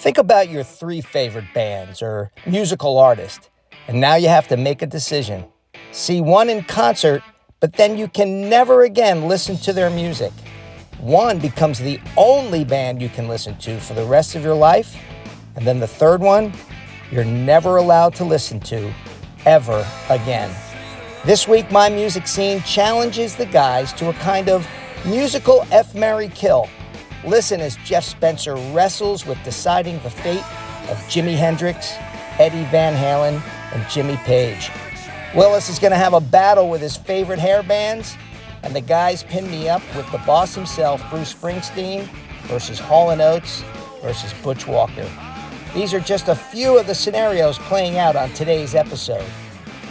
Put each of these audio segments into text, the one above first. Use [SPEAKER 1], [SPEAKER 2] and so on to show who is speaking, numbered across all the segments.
[SPEAKER 1] Think about your 3 favorite bands or musical artists, and now you have to make a decision. See one in concert, but then you can never again listen to their music. One becomes the only band you can listen to for the rest of your life, and then the third one, you're never allowed to listen to ever again. This week, My Music Scene challenges the guys to a kind of musical F, Marry, Kill. Listen as Jeff Spencer wrestles with deciding the fate of Jimmie Hendrix, Eddie Van Halen, and Jimmie Page. Willis is going to have a battle with his favorite hair bands, and the guys pin me up with the boss himself, Bruce Springsteen, versus Hall & Oates versus Butch Walker. These are just a few of the scenarios playing out on today's episode.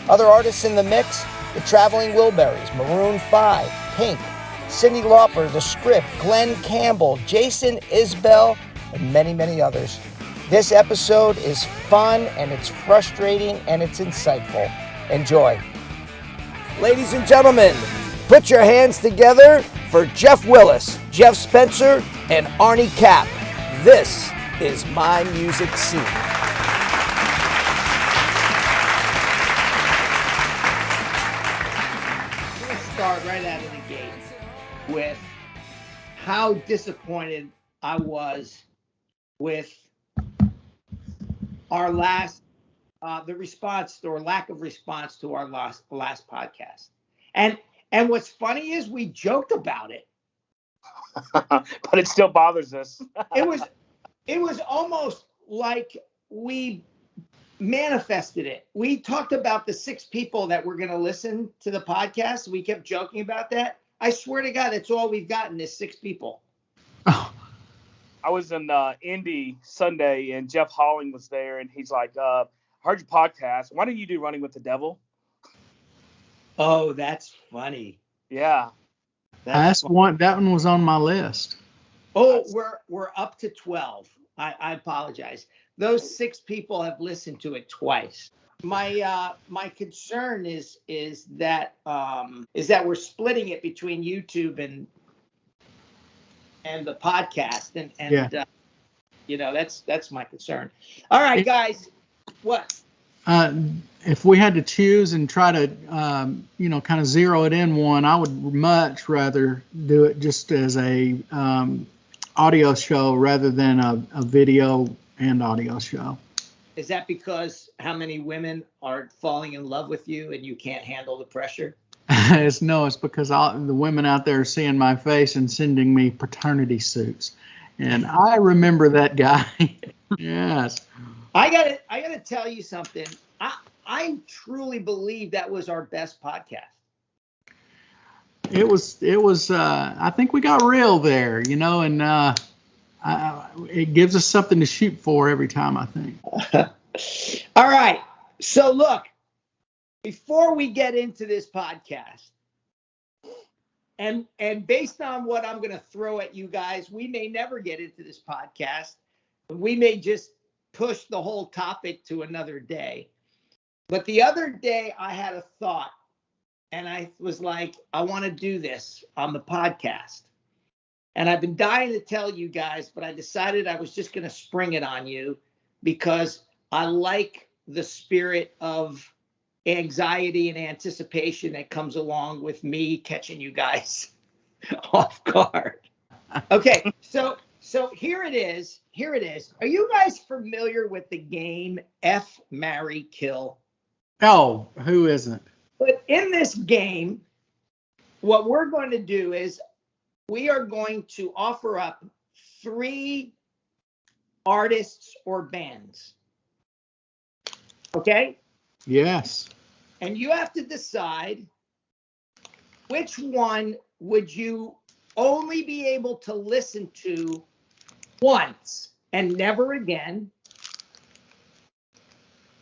[SPEAKER 1] Other artists in the mix, the Traveling Wilburys, Maroon 5, Pink, Cyndi Lauper, The Script, Glen, Campbell, Jason Isbell, and many, many others. This episode is fun, and it's frustrating, and it's insightful. Enjoy. Ladies and gentlemen, put your hands together for Jeff Willis, Jeff Spencer, and Arnie Cap. This is My Music Scene.
[SPEAKER 2] I'm going to start right out of the gate with how disappointed I was with our last, the response or lack of response to our last podcast. And what's funny is we joked about it.
[SPEAKER 3] But it still bothers us.
[SPEAKER 2] It was almost like we manifested it. We talked about the 6 people that were going to listen to the podcast. We kept joking about that. I swear to God, that's all we've gotten is 6 people.
[SPEAKER 3] Oh. I was in Indy Sunday, and Jeff Holling was there, and he's like, heard your podcast. Why don't you do Running with the Devil?
[SPEAKER 2] Oh, that's funny.
[SPEAKER 3] Yeah.
[SPEAKER 4] That one was on my list.
[SPEAKER 2] Oh, we're up to 12. I apologize. Those 6 people have listened to it twice. My concern is that we're splitting it between YouTube and the podcast, and yeah. That's my concern. All right, guys, what?
[SPEAKER 4] If we had to choose and try to kind of zero it in one, I would much rather do it just as a audio show rather than a video and audio show.
[SPEAKER 2] Is that because how many women are falling in love with you and you can't handle the pressure?
[SPEAKER 4] It's because the women out there are seeing my face and sending me paternity suits. And I remember that guy. Yes.
[SPEAKER 2] I gotta tell you something. I truly believe that was our best podcast.
[SPEAKER 4] It was. I think we got real there, and it gives us something to shoot for every time, I think.
[SPEAKER 2] All right. So look, before we get into this podcast, and based on what I'm going to throw at you guys, we may never get into this podcast. We may just push the whole topic to another day. But the other day I had a thought, and I was like, I want to do this on the podcast. And I've been dying to tell you guys, but I decided I was just going to spring it on you because I like the spirit of anxiety and anticipation that comes along with me catching you guys off guard. Okay, so here it is. Are you guys familiar with the game F, Marry, Kill?
[SPEAKER 4] Oh, who isn't?
[SPEAKER 2] But in this game, what we're going to do is we are going to offer up 3 artists or bands. Okay?
[SPEAKER 4] Yes.
[SPEAKER 2] And you have to decide which one would you only be able to listen to once and never again.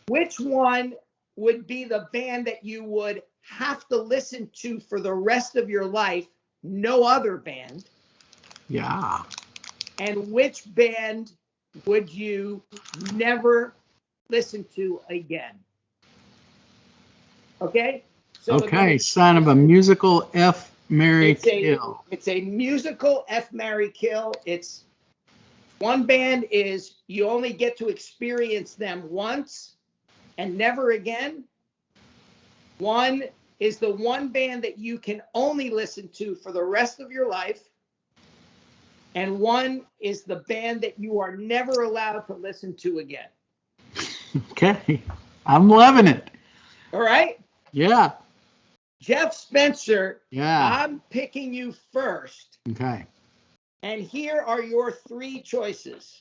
[SPEAKER 2] Which one would be the band that you would have to listen to for the rest of your life, no other band?
[SPEAKER 4] Yeah.
[SPEAKER 2] And which band would you never listen to again? Okay? So
[SPEAKER 4] okay, sign of a musical F, Marry, Kill.
[SPEAKER 2] It's a musical F, Marry, Kill. It's One band is you only get to experience them once and never again. One is the one band that you can only listen to for the rest of your life. And one is the band that you are never allowed to listen to again.
[SPEAKER 4] Okay. I'm loving it.
[SPEAKER 2] All right?
[SPEAKER 4] Yeah.
[SPEAKER 2] Jeff Spencer,
[SPEAKER 4] Yeah.
[SPEAKER 2] I'm picking you first.
[SPEAKER 4] Okay.
[SPEAKER 2] And here are your three choices.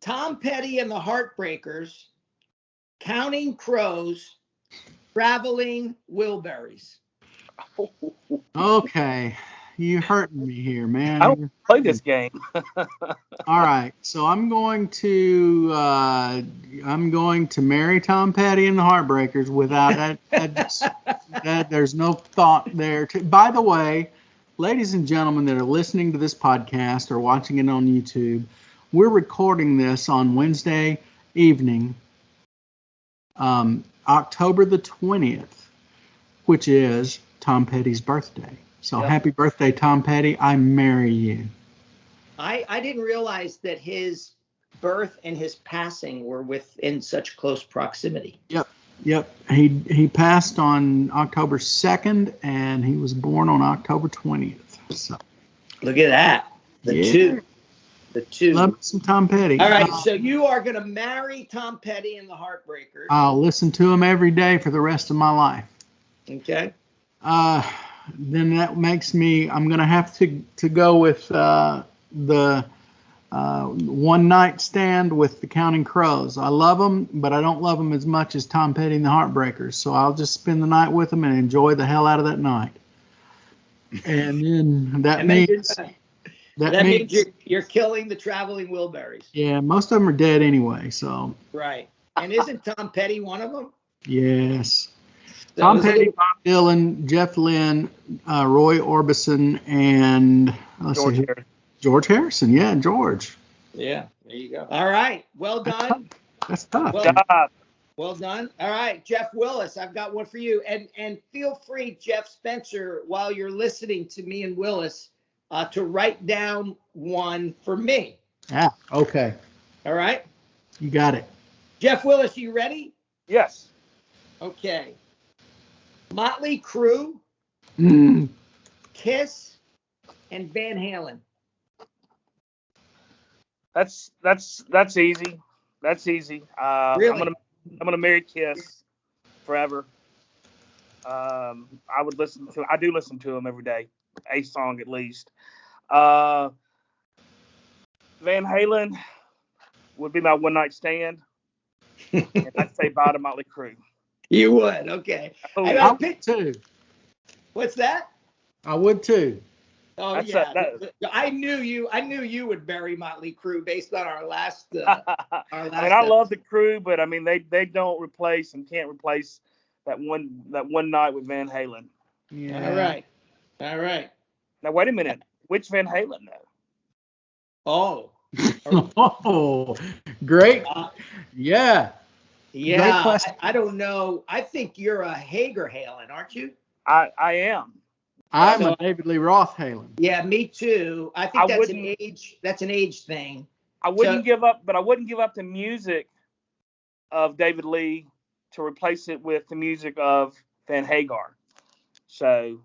[SPEAKER 2] Tom Petty and the Heartbreakers, Counting Crows, Traveling Wilburys.
[SPEAKER 4] Okay. You hurting me here, man.
[SPEAKER 3] I don't play this game.
[SPEAKER 4] All right. So I'm going to marry Tom Petty and the Heartbreakers without that. There's no thought there. By the way, ladies and gentlemen that are listening to this podcast or watching it on YouTube, we're recording this on Wednesday evening, October the 20th, which is Tom Petty's birthday. So
[SPEAKER 3] Yep.
[SPEAKER 4] Happy birthday, Tom Petty. I marry you.
[SPEAKER 2] I didn't realize that his birth and his passing were within such close proximity.
[SPEAKER 4] Yep. He passed on October 2nd, and he was born on October 20th. So
[SPEAKER 2] Look at that. The two.
[SPEAKER 4] love some Tom Petty.
[SPEAKER 2] All right, so you are going to marry Tom Petty and the Heartbreakers.
[SPEAKER 4] I'll listen to him every day for the rest of my life.
[SPEAKER 2] Okay.
[SPEAKER 4] Then that makes me, I'm going to have to go with the one night stand with the Counting Crows. I love them, but I don't love them as much as Tom Petty and the Heartbreakers. So I'll just spend the night with them and enjoy the hell out of that night. And then that means
[SPEAKER 2] you're killing the Traveling Wilburys.
[SPEAKER 4] Yeah, most of them are dead anyway. So
[SPEAKER 2] Right. And isn't Tom Petty one of them?
[SPEAKER 4] yes.
[SPEAKER 2] So
[SPEAKER 4] Tom
[SPEAKER 2] is it-
[SPEAKER 4] Petty, Bob Dylan, Jeff Lynne, Roy Orbison, and George Harrison. Yeah, George.
[SPEAKER 2] Yeah, there you go. All right. Well done.
[SPEAKER 4] That's tough.
[SPEAKER 2] Well done. All right, Jeff Willis, I've got one for you. And feel free, Jeff Spencer, while you're listening to me and Willis, to write down one for me.
[SPEAKER 4] Yeah. Okay.
[SPEAKER 2] All right?
[SPEAKER 4] You got it.
[SPEAKER 2] Jeff Willis, you ready?
[SPEAKER 3] Yes.
[SPEAKER 2] Okay. Motley Crue, Kiss, and Van Halen.
[SPEAKER 3] That's easy. That's easy.
[SPEAKER 2] Really?
[SPEAKER 3] I'm gonna marry Kiss forever. I do listen to them every day, a song at least. Van Halen would be my one night stand, and I'd say bye to Motley Crue.
[SPEAKER 2] You would, okay.
[SPEAKER 3] Oh,
[SPEAKER 4] I would too.
[SPEAKER 2] What's that?
[SPEAKER 4] I would too.
[SPEAKER 2] Oh,
[SPEAKER 3] That's
[SPEAKER 2] yeah.
[SPEAKER 3] a-
[SPEAKER 2] I knew you would marry Motley Crue based on our last.
[SPEAKER 3] I love the Crue, but I mean they don't replace and can't replace that one night with Van Halen.
[SPEAKER 4] Yeah.
[SPEAKER 2] All right.
[SPEAKER 3] Now wait a minute, which Van Halen though?
[SPEAKER 2] Oh.
[SPEAKER 4] Oh, great. Yeah.
[SPEAKER 2] Yeah.
[SPEAKER 4] question.
[SPEAKER 2] I don't know. I think you're a Hager Halen, aren't you?
[SPEAKER 3] I am.
[SPEAKER 4] I'm a David Lee Roth Halen.
[SPEAKER 2] Yeah, me too. I think that's an age thing.
[SPEAKER 3] I wouldn't give up the music of David Lee to replace it with the music of Van Hagar. So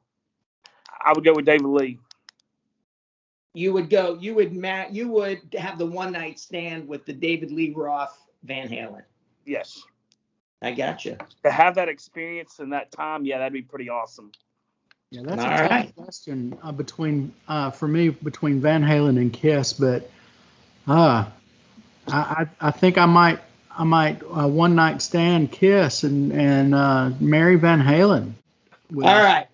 [SPEAKER 3] I would go with David Lee.
[SPEAKER 2] You would have the one night stand with the David Lee Roth Van Halen.
[SPEAKER 3] Yes.
[SPEAKER 2] I gotcha.
[SPEAKER 3] To have that experience in that time, yeah, that'd be pretty awesome.
[SPEAKER 4] Yeah, that's
[SPEAKER 2] All
[SPEAKER 4] a tough
[SPEAKER 2] right.
[SPEAKER 4] question between Van Halen and Kiss, but I think I might one night stand Kiss and marry Van Halen.
[SPEAKER 2] All right.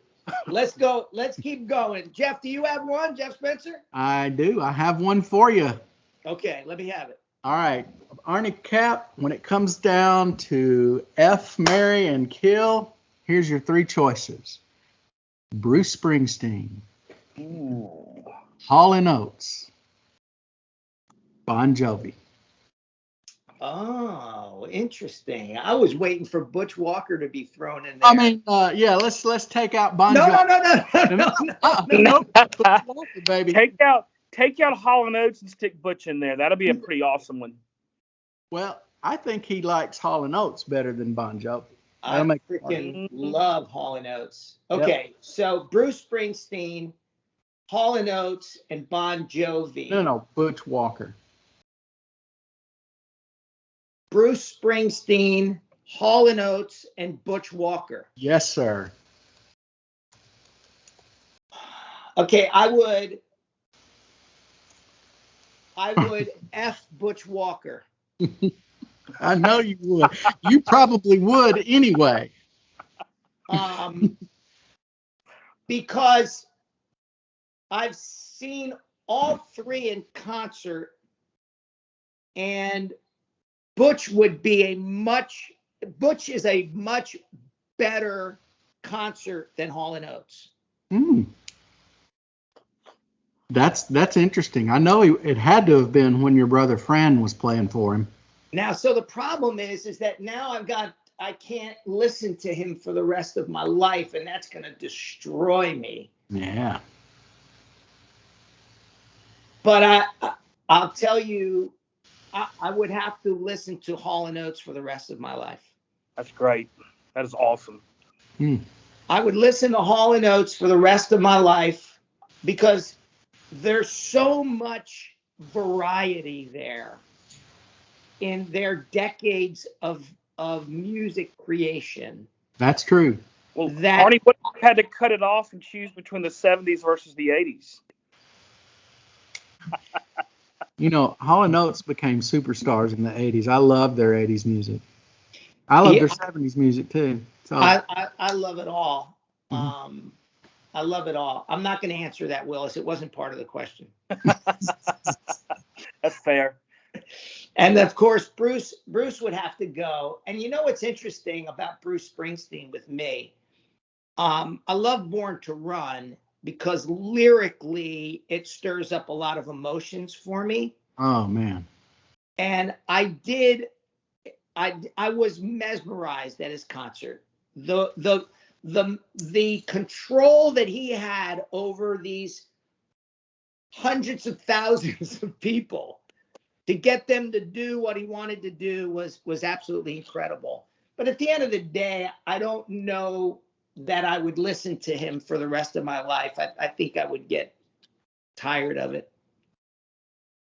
[SPEAKER 2] Let's go. Let's keep going. Jeff, do you have one? Jeff Spencer?
[SPEAKER 4] I do. I have one for you.
[SPEAKER 2] Okay, let me have it.
[SPEAKER 4] All right. Arnie Cap, when it comes down to F, marry, and kill, here's your three choices. Bruce Springsteen, Hall & Oates, Bon Jovi.
[SPEAKER 2] Oh, interesting. I was waiting for Butch Walker to be thrown in there.
[SPEAKER 4] I mean, yeah, let's take out Bon
[SPEAKER 2] no,
[SPEAKER 4] Jovi.
[SPEAKER 2] no.
[SPEAKER 4] No, Butch Walker, baby.
[SPEAKER 3] Take out Take out Hall & Oates and stick Butch in there. That'll be a pretty awesome one.
[SPEAKER 4] Well, I think he likes Hall & Oates better than Bon Jovi.
[SPEAKER 2] I freaking love Hall & Oates. Okay, so Bruce Springsteen, Hall & Oates, and Bon Jovi.
[SPEAKER 4] No, Butch Walker.
[SPEAKER 2] Bruce Springsteen, Hall & Oates, and Butch Walker.
[SPEAKER 4] Yes, sir.
[SPEAKER 2] Okay, I would F Butch Walker.
[SPEAKER 4] I know you would. You probably would anyway.
[SPEAKER 2] Because I've seen all three in concert, and Butch is a much better concert than Hall & Oates.
[SPEAKER 4] That's interesting. I know it had to have been when your brother Fran was playing for him.
[SPEAKER 2] Now, so the problem is that now I can't listen to him for the rest of my life, and that's going to destroy me.
[SPEAKER 4] Yeah.
[SPEAKER 2] But I'll tell you, I would have to listen to Hall & Oates for the rest of my life.
[SPEAKER 3] That's great. That is awesome.
[SPEAKER 2] I would listen to Hall & Oates for the rest of my life because there's so much variety there in their decades of music creation.
[SPEAKER 4] That's true.
[SPEAKER 3] Well, Arnie would have had to cut it off and choose between the 70s versus the 80s.
[SPEAKER 4] Hall & Oates became superstars in the 80s. I love their 80s music. I love their 70s music too. So
[SPEAKER 2] I love it all. I love it all. I'm not going to answer that, Willis. It wasn't part of the question.
[SPEAKER 3] That's fair.
[SPEAKER 2] And of course, Bruce would have to go. And you know what's interesting about Bruce Springsteen with me? I love Born to Run because lyrically it stirs up a lot of emotions for me.
[SPEAKER 4] Oh man.
[SPEAKER 2] And I was mesmerized at his concert. The control that he had over these hundreds of thousands of people to get them to do what he wanted to do was absolutely incredible. But at the end of the day, I don't know that I would listen to him for the rest of my life. I think I would get tired of it.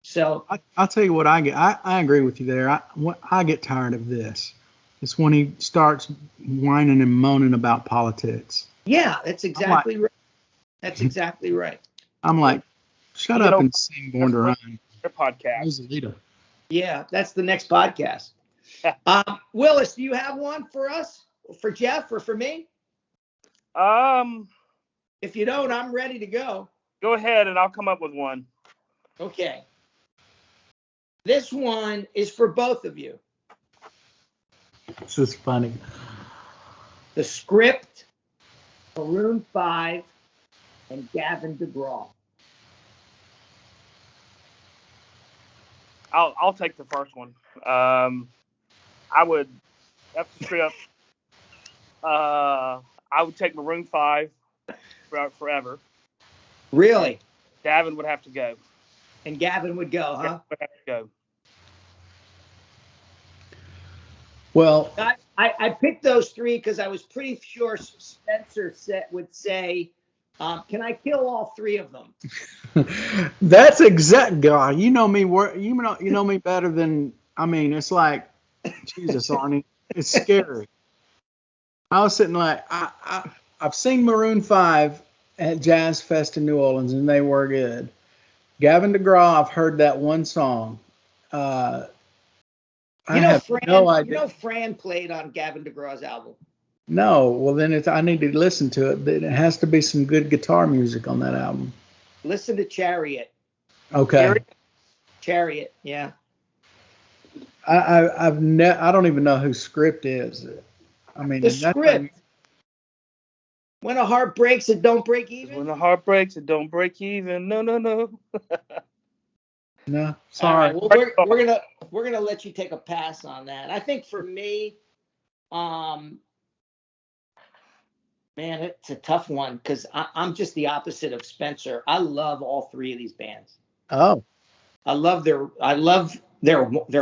[SPEAKER 2] So
[SPEAKER 4] I'll tell you what I get. I agree with you there. I get tired of this. It's when he starts whining and moaning about politics.
[SPEAKER 2] Yeah, that's exactly right. That's exactly right.
[SPEAKER 4] I'm like, shut up and sing Born to Run.
[SPEAKER 3] Their podcast.
[SPEAKER 2] Yeah, that's the next podcast. Willis, do you have one for us, for Jeff, or for me? If you don't, I'm ready to go.
[SPEAKER 3] Go ahead, and I'll come up with one.
[SPEAKER 2] Okay. This one is for both of you.
[SPEAKER 4] This is funny.
[SPEAKER 2] The Script, Maroon 5, and Gavin DeGraw.
[SPEAKER 3] I'll take the first one. I would F the Script. I would take Maroon 5 forever.
[SPEAKER 2] Really?
[SPEAKER 3] Gavin would have to go.
[SPEAKER 2] And Gavin would go, huh?
[SPEAKER 3] Gavin would have to go.
[SPEAKER 4] Well,
[SPEAKER 2] I picked those three because I was pretty sure Spencer would say, can I kill all three of them?
[SPEAKER 4] That's exact guy. You know me. You know me better than. I mean, it's like, Jesus, Arnie, it's scary. I was sitting like, I've seen Maroon 5 at Jazz Fest in New Orleans, and they were good. Gavin DeGraw, I've heard that one song. I have no idea.
[SPEAKER 2] You know Fran played on Gavin DeGraw's album.
[SPEAKER 4] No, well then I need to listen to it. But it has to be some good guitar music on that album.
[SPEAKER 2] Listen to Chariot.
[SPEAKER 4] Okay.
[SPEAKER 2] Chariot, yeah.
[SPEAKER 4] I don't even know who Script is. I mean,
[SPEAKER 2] the Script. When a heart breaks, it don't break even.
[SPEAKER 3] When a heart breaks, it don't break even. No.
[SPEAKER 4] No, sorry.
[SPEAKER 2] All right, well, we're gonna let you take a pass on that. I think for me, man, it's a tough one because I'm just the opposite of Spencer. I love all three of these bands.
[SPEAKER 4] Oh.
[SPEAKER 2] I love their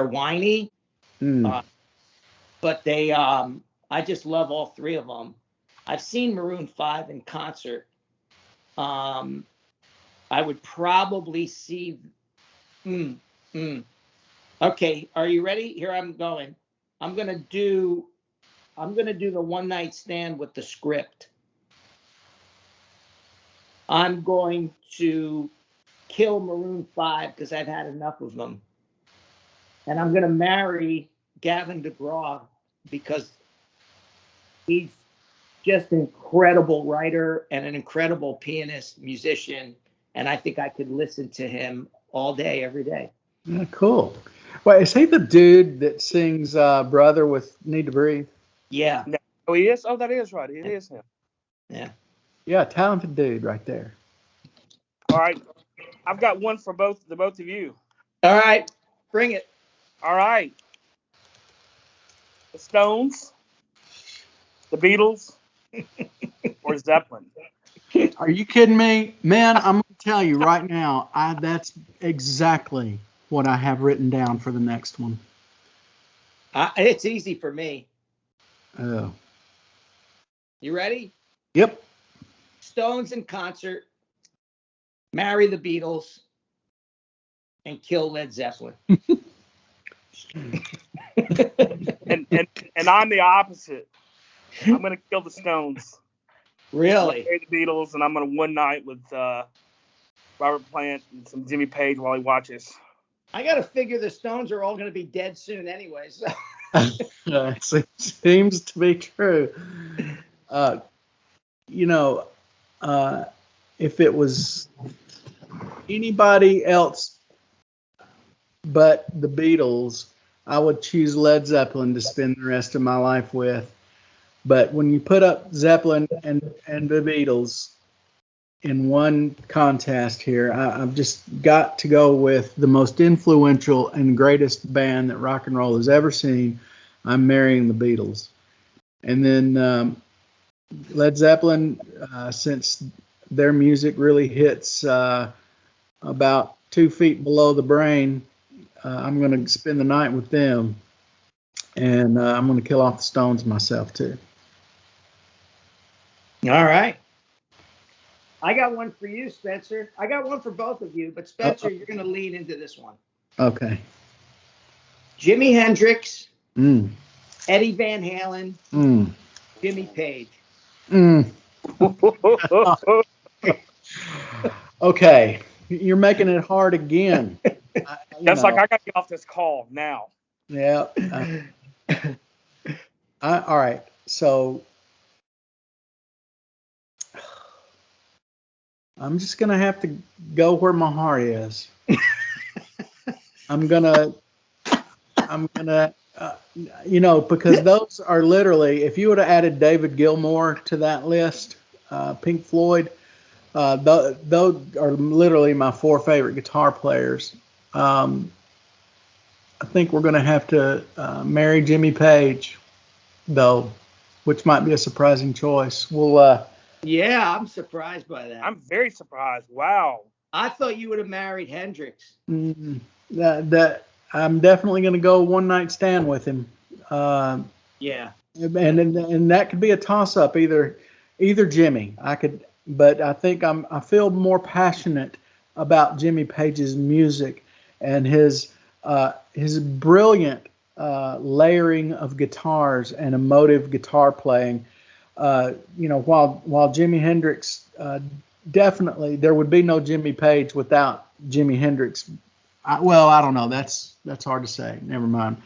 [SPEAKER 2] whiny, but I just love all three of them. I've seen Maroon 5 in concert. I would probably see. Okay, are you ready? Here I'm going. I'm gonna do the one night stand with the script. I'm going to kill Maroon 5 because I've had enough of them. And I'm going to marry Gavin DeGraw because he's just an incredible writer and an incredible pianist, musician. And I think I could listen to him all day, every day.
[SPEAKER 4] Yeah, cool. Wait, is he the dude that sings Brother with Need to Breathe?
[SPEAKER 2] Yeah.
[SPEAKER 3] Oh, he is? Oh, that is right. It is him.
[SPEAKER 2] Yeah.
[SPEAKER 4] Yeah, talented dude right there.
[SPEAKER 3] All right. I've got one for the both of you.
[SPEAKER 2] All right. Bring it.
[SPEAKER 3] All right. The Stones, the Beatles, or Zeppelin?
[SPEAKER 4] Are you kidding me? Man, I'm going to tell you right now, that's exactly what I have written down for the next one.
[SPEAKER 2] It's easy for me.
[SPEAKER 4] Oh.
[SPEAKER 2] You ready?
[SPEAKER 4] Yep.
[SPEAKER 2] Stones in concert, marry the Beatles, and kill Led Zeppelin.
[SPEAKER 3] and I'm the opposite. I'm gonna kill the Stones.
[SPEAKER 2] Really?
[SPEAKER 3] Marry the Beatles, and I'm gonna one night with Robert Plant and some Jimmie Page while he watches.
[SPEAKER 2] I got to figure the Stones are all going to be dead soon anyway. So.
[SPEAKER 4] It seems to be true. If it was anybody else but the Beatles, I would choose Led Zeppelin to spend the rest of my life with. But when you put up Zeppelin and the Beatles in one contest here, I've just got to go with the most influential and greatest band that rock and roll has ever seen. I'm marrying the Beatles. And then Led Zeppelin, since their music really hits about 2 feet below the brain, I'm going to spend the night with them. And I'm going to kill off the Stones myself, too.
[SPEAKER 2] All right. I got one for you, Spencer. I got one for both of you, but Spencer, you're going to lead into this one.
[SPEAKER 4] Okay.
[SPEAKER 2] Jimmie Hendrix, Eddie Van Halen, Jimmie Page.
[SPEAKER 4] Okay, you're making it hard again.
[SPEAKER 3] That's like I got to get off this call now.
[SPEAKER 4] Yeah. All right. So I'm just gonna have to go where my heart is. I'm gonna, because those are literally, if you would have added David Gilmour to that list, Pink Floyd, those are literally my 4 favorite guitar players. I think we're gonna have to marry Jimmie Page, though, which might be a surprising choice. We'll.
[SPEAKER 2] Yeah, I'm surprised by that.
[SPEAKER 3] I'm very surprised. Wow.
[SPEAKER 2] I thought you would have married Hendrix.
[SPEAKER 4] That I'm definitely going to go one night stand with him.
[SPEAKER 2] Yeah.
[SPEAKER 4] And that could be a toss up, either Jimmie. But I think I feel more passionate about Jimmie Page's music and his brilliant layering of guitars and emotive guitar playing. While Jimi Hendrix, definitely there would be no Jimmie Page without Jimi Hendrix. I don't know. That's hard to say. Never mind.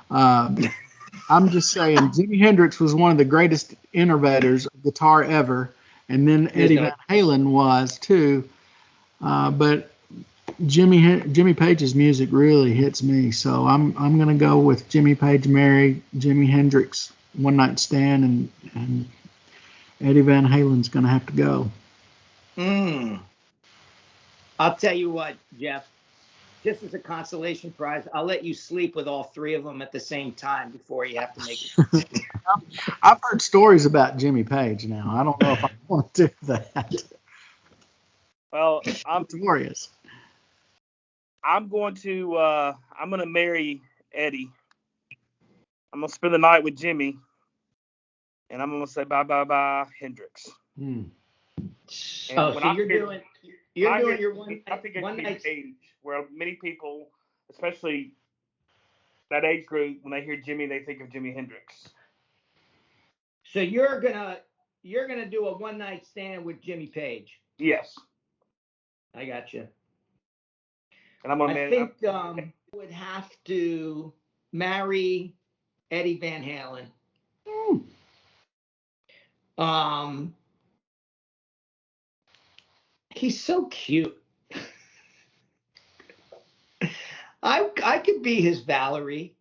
[SPEAKER 4] I'm just saying Jimi Hendrix was one of the greatest innovators of guitar ever, and then Eddie Van Halen was too. But Jimmie Page's music really hits me, so I'm gonna go with Jimmie Page, marry Jimi Hendrix, one night stand, and Eddie Van Halen's gonna have to go.
[SPEAKER 2] I'll tell you what, Jeff. Just as a consolation prize, I'll let you sleep with all 3 of them at the same time before you have to make it.
[SPEAKER 4] I've heard stories about Jimmie Page now. I don't know if I want to do that.
[SPEAKER 3] Well, I'm
[SPEAKER 4] notorious.
[SPEAKER 3] I'm going to marry Eddie. I'm going to spend the night with Jimmie, and I'm going to say bye Hendrix.
[SPEAKER 2] So you're doing your one.
[SPEAKER 3] I think
[SPEAKER 2] one
[SPEAKER 3] it's
[SPEAKER 2] night.
[SPEAKER 3] Page, where many people, especially that age group, when they hear Jimmie, they think of Jimmie Hendrix.
[SPEAKER 2] So you're gonna do a one night stand with Jimmie Page.
[SPEAKER 3] Yes.
[SPEAKER 2] I got you.
[SPEAKER 3] And I'm gonna.
[SPEAKER 2] I think would have to marry Eddie Van Halen. He's so cute. I could be his Valerie.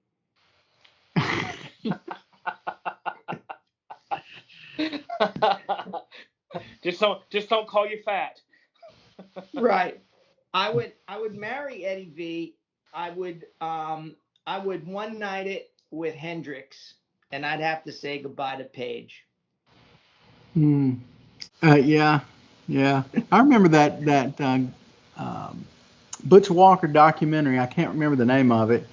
[SPEAKER 3] just don't call you fat.
[SPEAKER 2] Right. I would marry Eddie V. I would one night it with Hendrix, and I'd have to say goodbye to Page.
[SPEAKER 4] Yeah. I remember that Butch Walker documentary. I can't remember the name of it,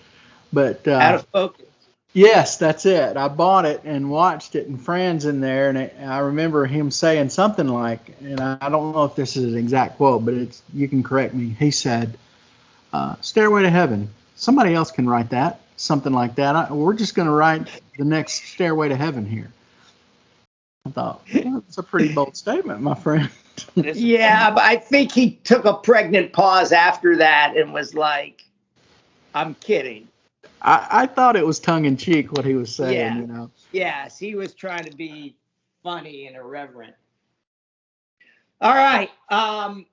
[SPEAKER 4] but
[SPEAKER 2] Out of Focus.
[SPEAKER 4] Yes, that's it. I bought it and watched it, and Fran's in there, and I remember him saying something like, and I don't know if this is an exact quote, but you can correct me. He said, "Stairway to Heaven." Somebody else can write that, something like that. We're just going to write the next Stairway to Heaven here. I thought, that's a pretty bold statement, my friend.
[SPEAKER 2] Yeah, but I think he took a pregnant pause after that and was like, "I'm kidding."
[SPEAKER 4] I thought it was tongue in cheek what he was saying,
[SPEAKER 2] Yeah.
[SPEAKER 4] you know.
[SPEAKER 2] Yes, he was trying to be funny and irreverent. All right. I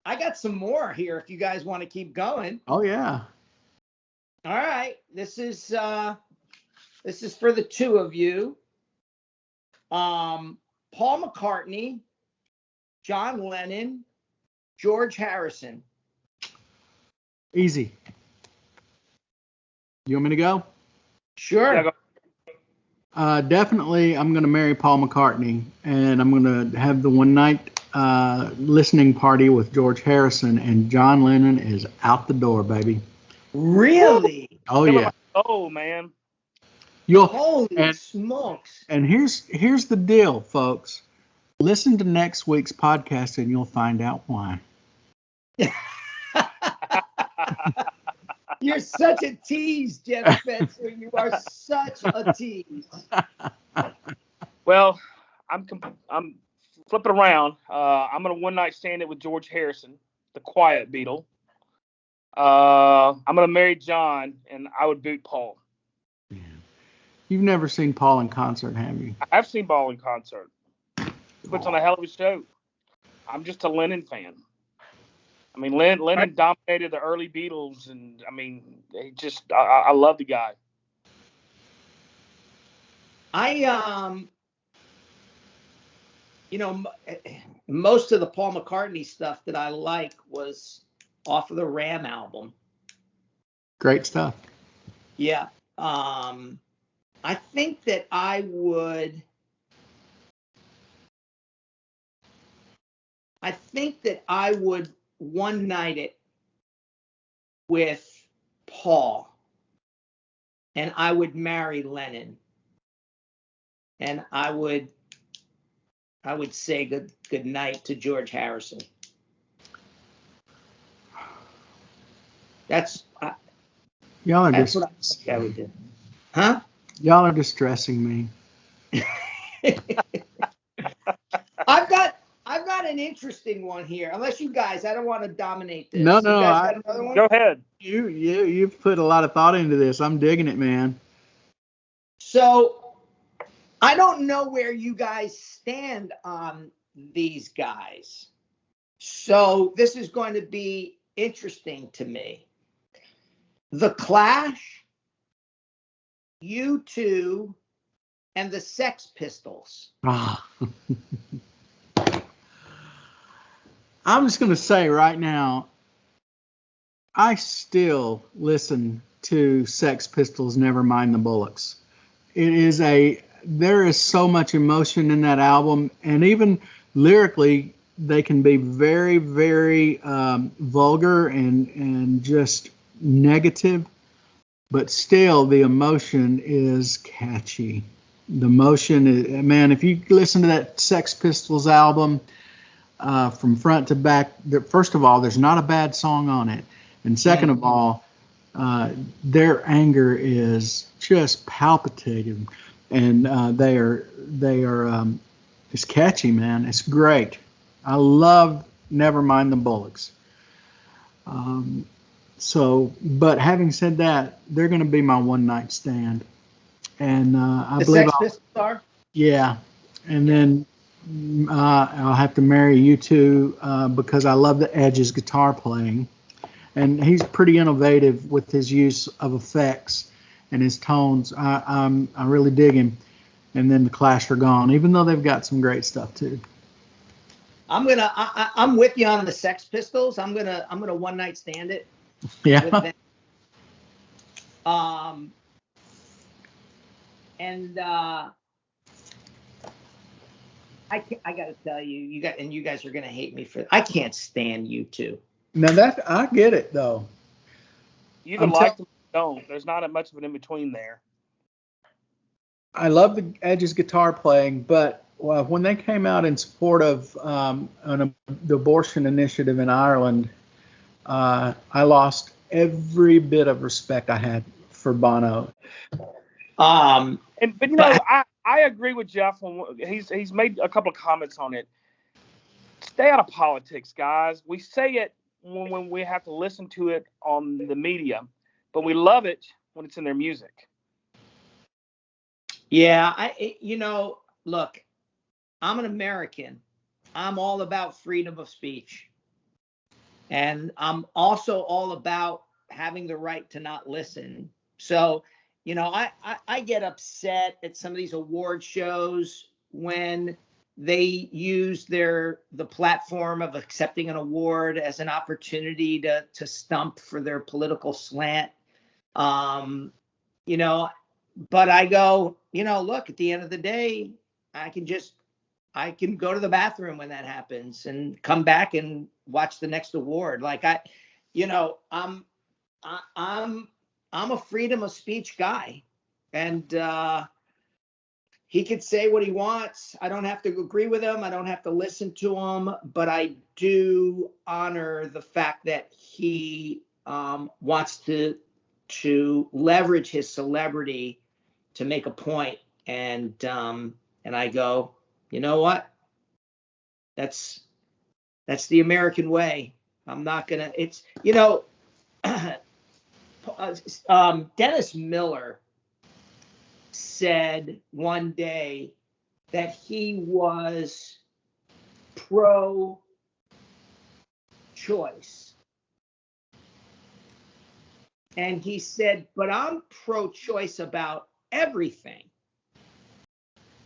[SPEAKER 2] got some more here if you guys want to keep going.
[SPEAKER 4] Oh yeah.
[SPEAKER 2] All right. This is for the two of you. Paul McCartney, John Lennon, George Harrison.
[SPEAKER 4] Easy. You want me to go?
[SPEAKER 2] Sure.
[SPEAKER 3] Yeah, go.
[SPEAKER 4] Definitely, I'm going to marry Paul McCartney, and I'm going to have the one night listening party with George Harrison, and John Lennon is out the door, baby.
[SPEAKER 2] Really?
[SPEAKER 4] Oh yeah.
[SPEAKER 3] Oh man.
[SPEAKER 2] Holy smokes.
[SPEAKER 4] And here's the deal, folks. Listen to next week's podcast, and you'll find out why.
[SPEAKER 2] You're such a tease, Jeff Spencer. You are such a tease.
[SPEAKER 3] Well, I'm flipping around. I'm gonna one night stand it with George Harrison, the quiet Beatle. I'm gonna marry John, and I would boot Paul.
[SPEAKER 4] Yeah. You've never seen Paul in concert, have you?
[SPEAKER 3] I've seen Paul in concert. He puts on a hell of a show. I'm just a Lennon fan. I mean, Lennon dominated the early Beatles, and I mean, I love the guy.
[SPEAKER 2] Most of the Paul McCartney stuff that I like was off of the Ram album.
[SPEAKER 4] Great stuff.
[SPEAKER 2] Yeah. I think that I would one night it with Paul, and I would marry Lennon, and I would say good night to George Harrison.
[SPEAKER 4] Y'all are
[SPEAKER 2] That's what I would do. Huh?
[SPEAKER 4] Y'all are distressing me.
[SPEAKER 2] I've got an interesting one here. Unless you guys, I don't want to dominate this.
[SPEAKER 4] No,
[SPEAKER 2] You guys got another one?
[SPEAKER 3] Go ahead.
[SPEAKER 4] You've put a lot of thought into this. I'm digging it, man.
[SPEAKER 2] So I don't know where you guys stand on these guys. So this is going to be interesting to me. The Clash, U2, and the Sex Pistols.
[SPEAKER 4] I'm just going to say right now, I still listen to Sex Pistols, Never Mind the Bollocks. There is so much emotion in that album, and even lyrically, they can be very, very vulgar and just negative, but still the emotion is catchy. The emotion is, man, if you listen to that Sex Pistols album from front to back, first of all, there's not a bad song on it. And second of all, their anger is just palpitating. And they are it's catchy, man. It's great. I love Nevermind the Bullocks. But having said that, they're going to be my one night stand. And I believe
[SPEAKER 2] Sex Pistols are?
[SPEAKER 4] Yeah. And then I'll have to marry U2 because I love the Edge's guitar playing. And he's pretty innovative with his use of effects and his tones. I really dig him. And then the Clash are gone, even though they've got some great stuff too.
[SPEAKER 2] I'm with you on the Sex Pistols. I'm gonna one night stand it.
[SPEAKER 4] Yeah.
[SPEAKER 2] And I gotta tell you, you guys are gonna hate me for. I can't stand U2.
[SPEAKER 4] Now that I get it though.
[SPEAKER 3] You either like them or don't. There's not much of an in between there.
[SPEAKER 4] I love the Edge's guitar playing, but when they came out in support of the abortion initiative in Ireland, I lost every bit of respect I had for Bono.
[SPEAKER 3] But you know, I agree with Jeff on he's made a couple of comments on it. Stay out of politics, guys. We say it when we have to listen to it on the media, but we love it when it's in their music.
[SPEAKER 2] Yeah, look, I'm an American. I'm all about freedom of speech. And I'm also all about having the right to not listen. So, I get upset at some of these award shows when they use the platform of accepting an award as an opportunity to stump for their political slant. But I go, look, at the end of the day, I can go to the bathroom when that happens and come back and watch the next award. Like I'm a freedom of speech guy, and he could say what he wants. I don't have to agree with him. I don't have to listen to him, but I do honor the fact that he wants to leverage his celebrity to make a point. And I go, you know what? That's the American way. I'm not gonna. It's Dennis Miller said one day that he was pro-choice. And he said, but I'm pro-choice about everything.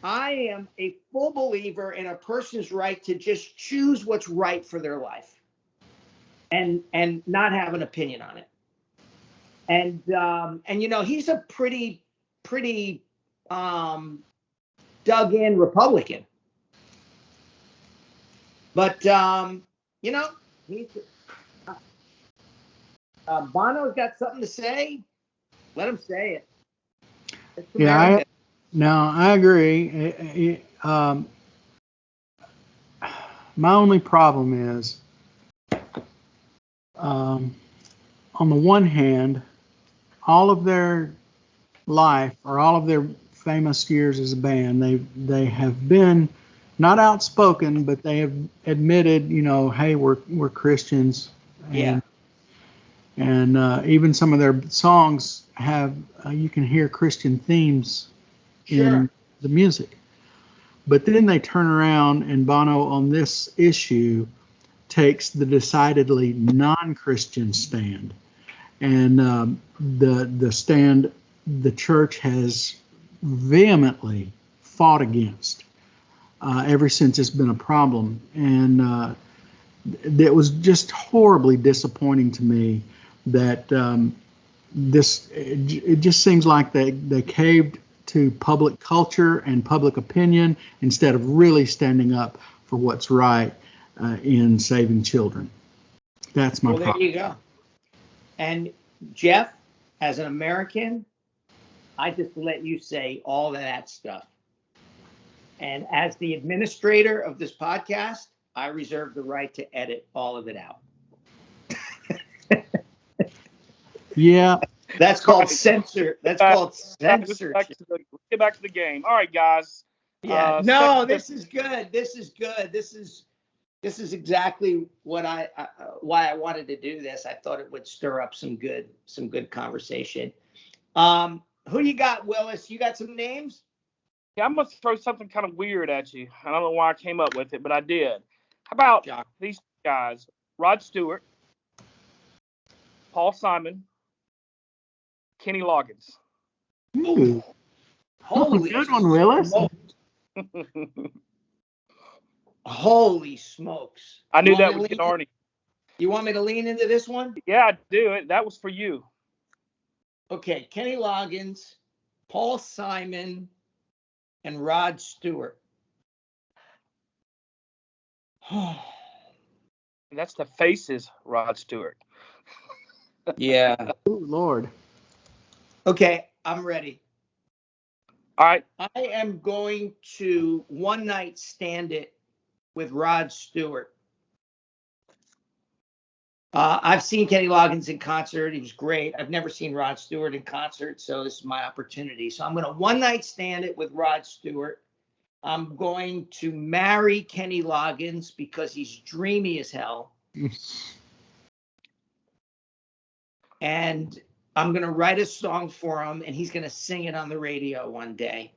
[SPEAKER 2] I am a full believer in a person's right to just choose what's right for their life and not have an opinion on it. And he's a pretty dug in Republican. But he's Bono's got something to say. Let him say it.
[SPEAKER 4] Yeah, I agree. My only problem is, on the one hand, all of their life or all of their famous years as a band, they have been not outspoken, but they have admitted, hey, we're Christians. And even some of their songs have, you can hear Christian themes in the music. But then they turn around and Bono on this issue takes the decidedly non-Christian stand. And the stand the church has vehemently fought against ever since it's been a problem. And it was just horribly disappointing to me that it just seems like they caved to public culture and public opinion instead of really standing up for what's right. in saving children. That's my
[SPEAKER 2] Well, there you go. And Jeff, as an American, I just let you say all of that stuff. And as the administrator of this podcast, I reserve the right to edit all of it out.
[SPEAKER 4] Yeah.
[SPEAKER 2] That's called censor. That's called censorship.
[SPEAKER 3] Let's get back to the game. All right, guys.
[SPEAKER 2] Yeah. No, this is good. This is good. This is exactly what why I wanted to do this. I thought it would stir up some good conversation. Who you got, Willis? You got some names?
[SPEAKER 3] Yeah, I'm going to throw something kind of weird at you. I don't know why I came up with it, but I did. How about these guys? Rod Stewart, Paul Simon, Kenny Loggins.
[SPEAKER 4] Ooh.
[SPEAKER 2] Holy
[SPEAKER 4] good one, Willis.
[SPEAKER 2] Holy smokes.
[SPEAKER 3] I knew that would get Arnie.
[SPEAKER 2] You want me to lean into this one?
[SPEAKER 3] Yeah, I do. That was for you.
[SPEAKER 2] Okay, Kenny Loggins, Paul Simon, and Rod Stewart.
[SPEAKER 3] That's the Faces, Rod Stewart.
[SPEAKER 2] Yeah.
[SPEAKER 4] Oh, Lord.
[SPEAKER 2] Okay, I'm ready.
[SPEAKER 3] All right.
[SPEAKER 2] I am going to one night stand it with Rod Stewart. I've seen Kenny Loggins in concert. He was great. I've never seen Rod Stewart in concert, so this is my opportunity. So I'm going to one night stand it with Rod Stewart. I'm going to marry Kenny Loggins because he's dreamy as hell. And I'm going to write a song for him, and he's going to sing it on the radio one day.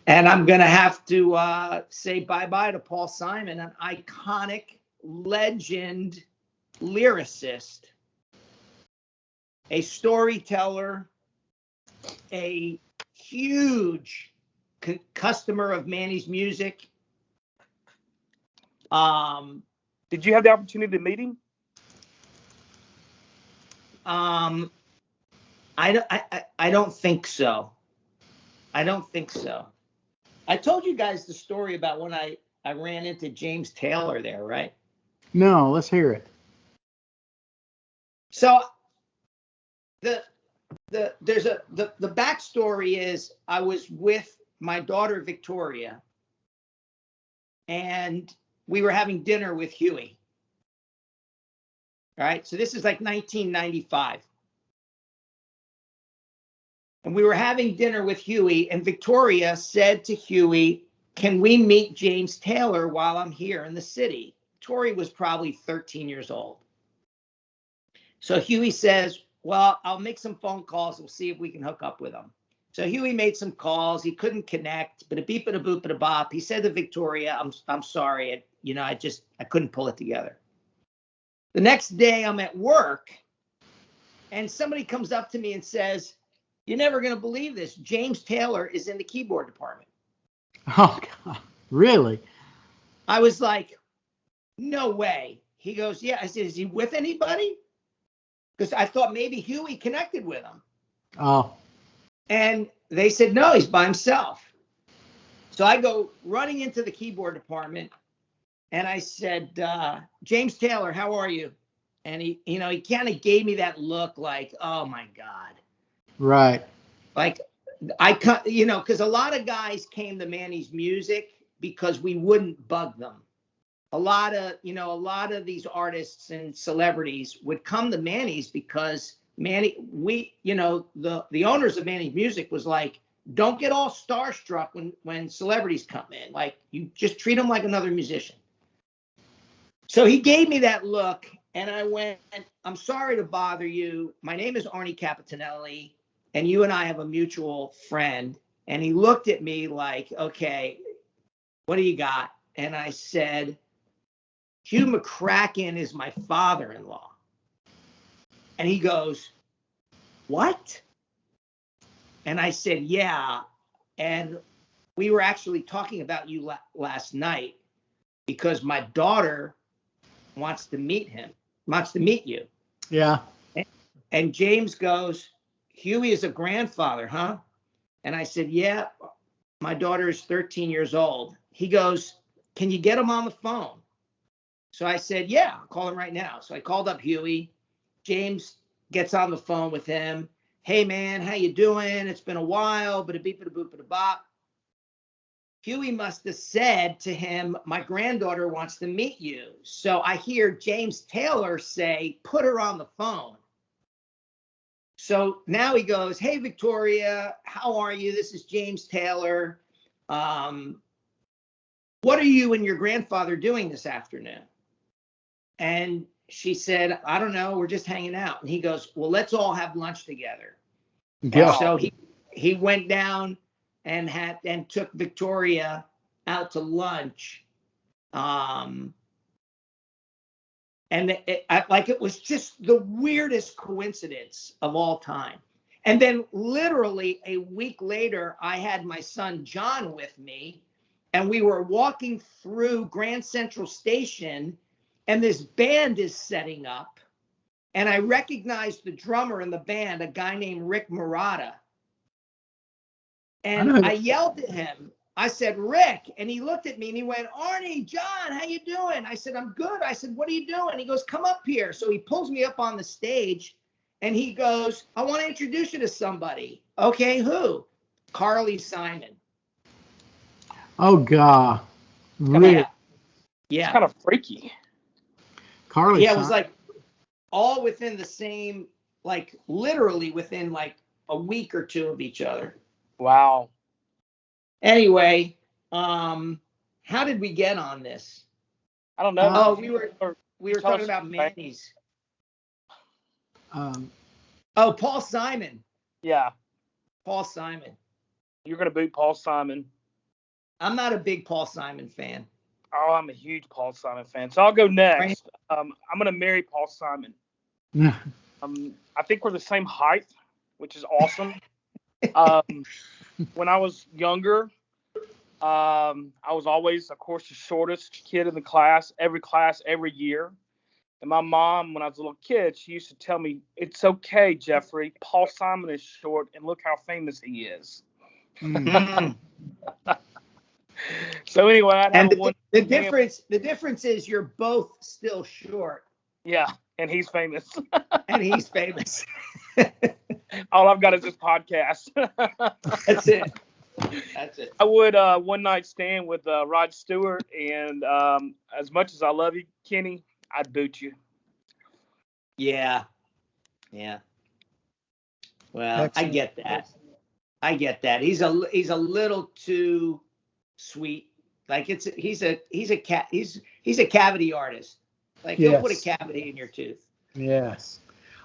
[SPEAKER 2] And I'm going to have to say bye-bye to Paul Simon, an iconic legend lyricist, a storyteller, a huge customer of Manny's music.
[SPEAKER 3] Did you have the opportunity to meet him?
[SPEAKER 2] I don't think so. I don't think so. I told you guys the story about when I ran into James Taylor there, right?
[SPEAKER 4] No, let's hear it.
[SPEAKER 2] So the backstory is I was with my daughter Victoria, and we were having dinner with Huey. All right, so this is like 1995. And we were having dinner with Huey, and Victoria said to Huey, "Can we meet James Taylor while I'm here in the city?" Tori was probably 13 years old. So Huey says, "Well, I'll make some phone calls. We'll see if we can hook up with him." So Huey made some calls. He couldn't connect, but a beep and a boop and a bop. He said to Victoria, I'm sorry. I couldn't pull it together. The next day I'm at work, and somebody comes up to me and says, "You're never going to believe this. James Taylor is in the keyboard department."
[SPEAKER 4] Oh, God. Really?
[SPEAKER 2] I was like, "No way." He goes, "Yeah." I said, "Is he with anybody?" Because I thought maybe Huey connected with him.
[SPEAKER 4] Oh.
[SPEAKER 2] And they said, "No, he's by himself." So I go running into the keyboard department, and I said, "James Taylor, how are you?" And he kind of gave me that look like, "Oh my God."
[SPEAKER 4] Right.
[SPEAKER 2] Like because a lot of guys came to Manny's music because we wouldn't bug them. A lot of these artists and celebrities would come to Manny's because Manny, the owners of Manny's music was like, don't get all starstruck when celebrities come in. Like, you just treat them like another musician. So he gave me that look, and I went, "I'm sorry to bother you. My name is Arnie Capitanelli, and you and I have a mutual friend." And he looked at me like, "Okay, what do you got?" And I said, "Hugh McCracken is my father-in-law." And he goes, "What?" And I said, "Yeah. And we were actually talking about you last night because my daughter wants to meet you."
[SPEAKER 4] Yeah.
[SPEAKER 2] And James goes, "Huey is a grandfather, huh?" And I said, "Yeah, my daughter is 13 years old. he goes, can you get him on the phone? So I said, yeah, I'll call him right now. So I called up Huey. James gets on the phone with him. Hey, man, how you doing? It's been a while, but a beep, a boop, a bop. Huey must have said to him, my granddaughter wants to meet you. So I hear James Taylor say, put her on the phone. So now he goes, hey, Victoria, how are you? This is James Taylor. What are you and your grandfather doing this afternoon? And she said, I don't know. We're just hanging out. And he goes, well, let's all have lunch together.
[SPEAKER 4] Yeah.
[SPEAKER 2] And so he went down and took Victoria out to lunch. And it was just the weirdest coincidence of all time. And then literally a week later, I had my son John with me, and we were walking through Grand Central Station, and this band is setting up. And I recognized the drummer in the band, a guy named Rick Murata. And I yelled at him. I said, Rick. And he looked at me and he went, Arnie, John, how you doing? I said, I'm good. I said, what are you doing? He goes, come up here. So he pulls me up on the stage and he goes, I want to introduce you to somebody. Okay, who? Carly Simon.
[SPEAKER 4] Oh, God. Really?
[SPEAKER 2] Yeah.
[SPEAKER 3] It's kind of freaky.
[SPEAKER 4] Carly
[SPEAKER 2] Yeah, it was like all within the same, like literally within like a week or two of each other.
[SPEAKER 3] Wow.
[SPEAKER 2] Anyway, how did we get on this?
[SPEAKER 3] I don't know.
[SPEAKER 2] Oh, we were talking about Manny's. Paul Simon.
[SPEAKER 3] Yeah.
[SPEAKER 2] Paul Simon.
[SPEAKER 3] You're going to boot Paul Simon.
[SPEAKER 2] I'm not a big Paul Simon fan.
[SPEAKER 3] Oh, I'm a huge Paul Simon fan. So I'll go next. I'm going to marry Paul Simon.
[SPEAKER 4] Yeah.
[SPEAKER 3] I think we're the same height, which is awesome. When I was younger, I was always, of course, the shortest kid in the class, every year. And my mom, when I was a little kid, she used to tell me, it's okay, Jeffrey. Paul Simon is short, and look how famous he is. So anyway, I'd have
[SPEAKER 2] the difference is you're both still short.
[SPEAKER 3] Yeah, and he's famous.
[SPEAKER 2] And he's famous.
[SPEAKER 3] All I've got is this podcast.
[SPEAKER 2] That's it.
[SPEAKER 3] I would one night stand with Rod Stewart, and as much as I love you, Kenny, I'd boot you.
[SPEAKER 2] Yeah. Well, excellent. I get that. He's a little too sweet. Like he's a cavity artist. Like he'll put a cavity in your tooth.
[SPEAKER 4] Yes.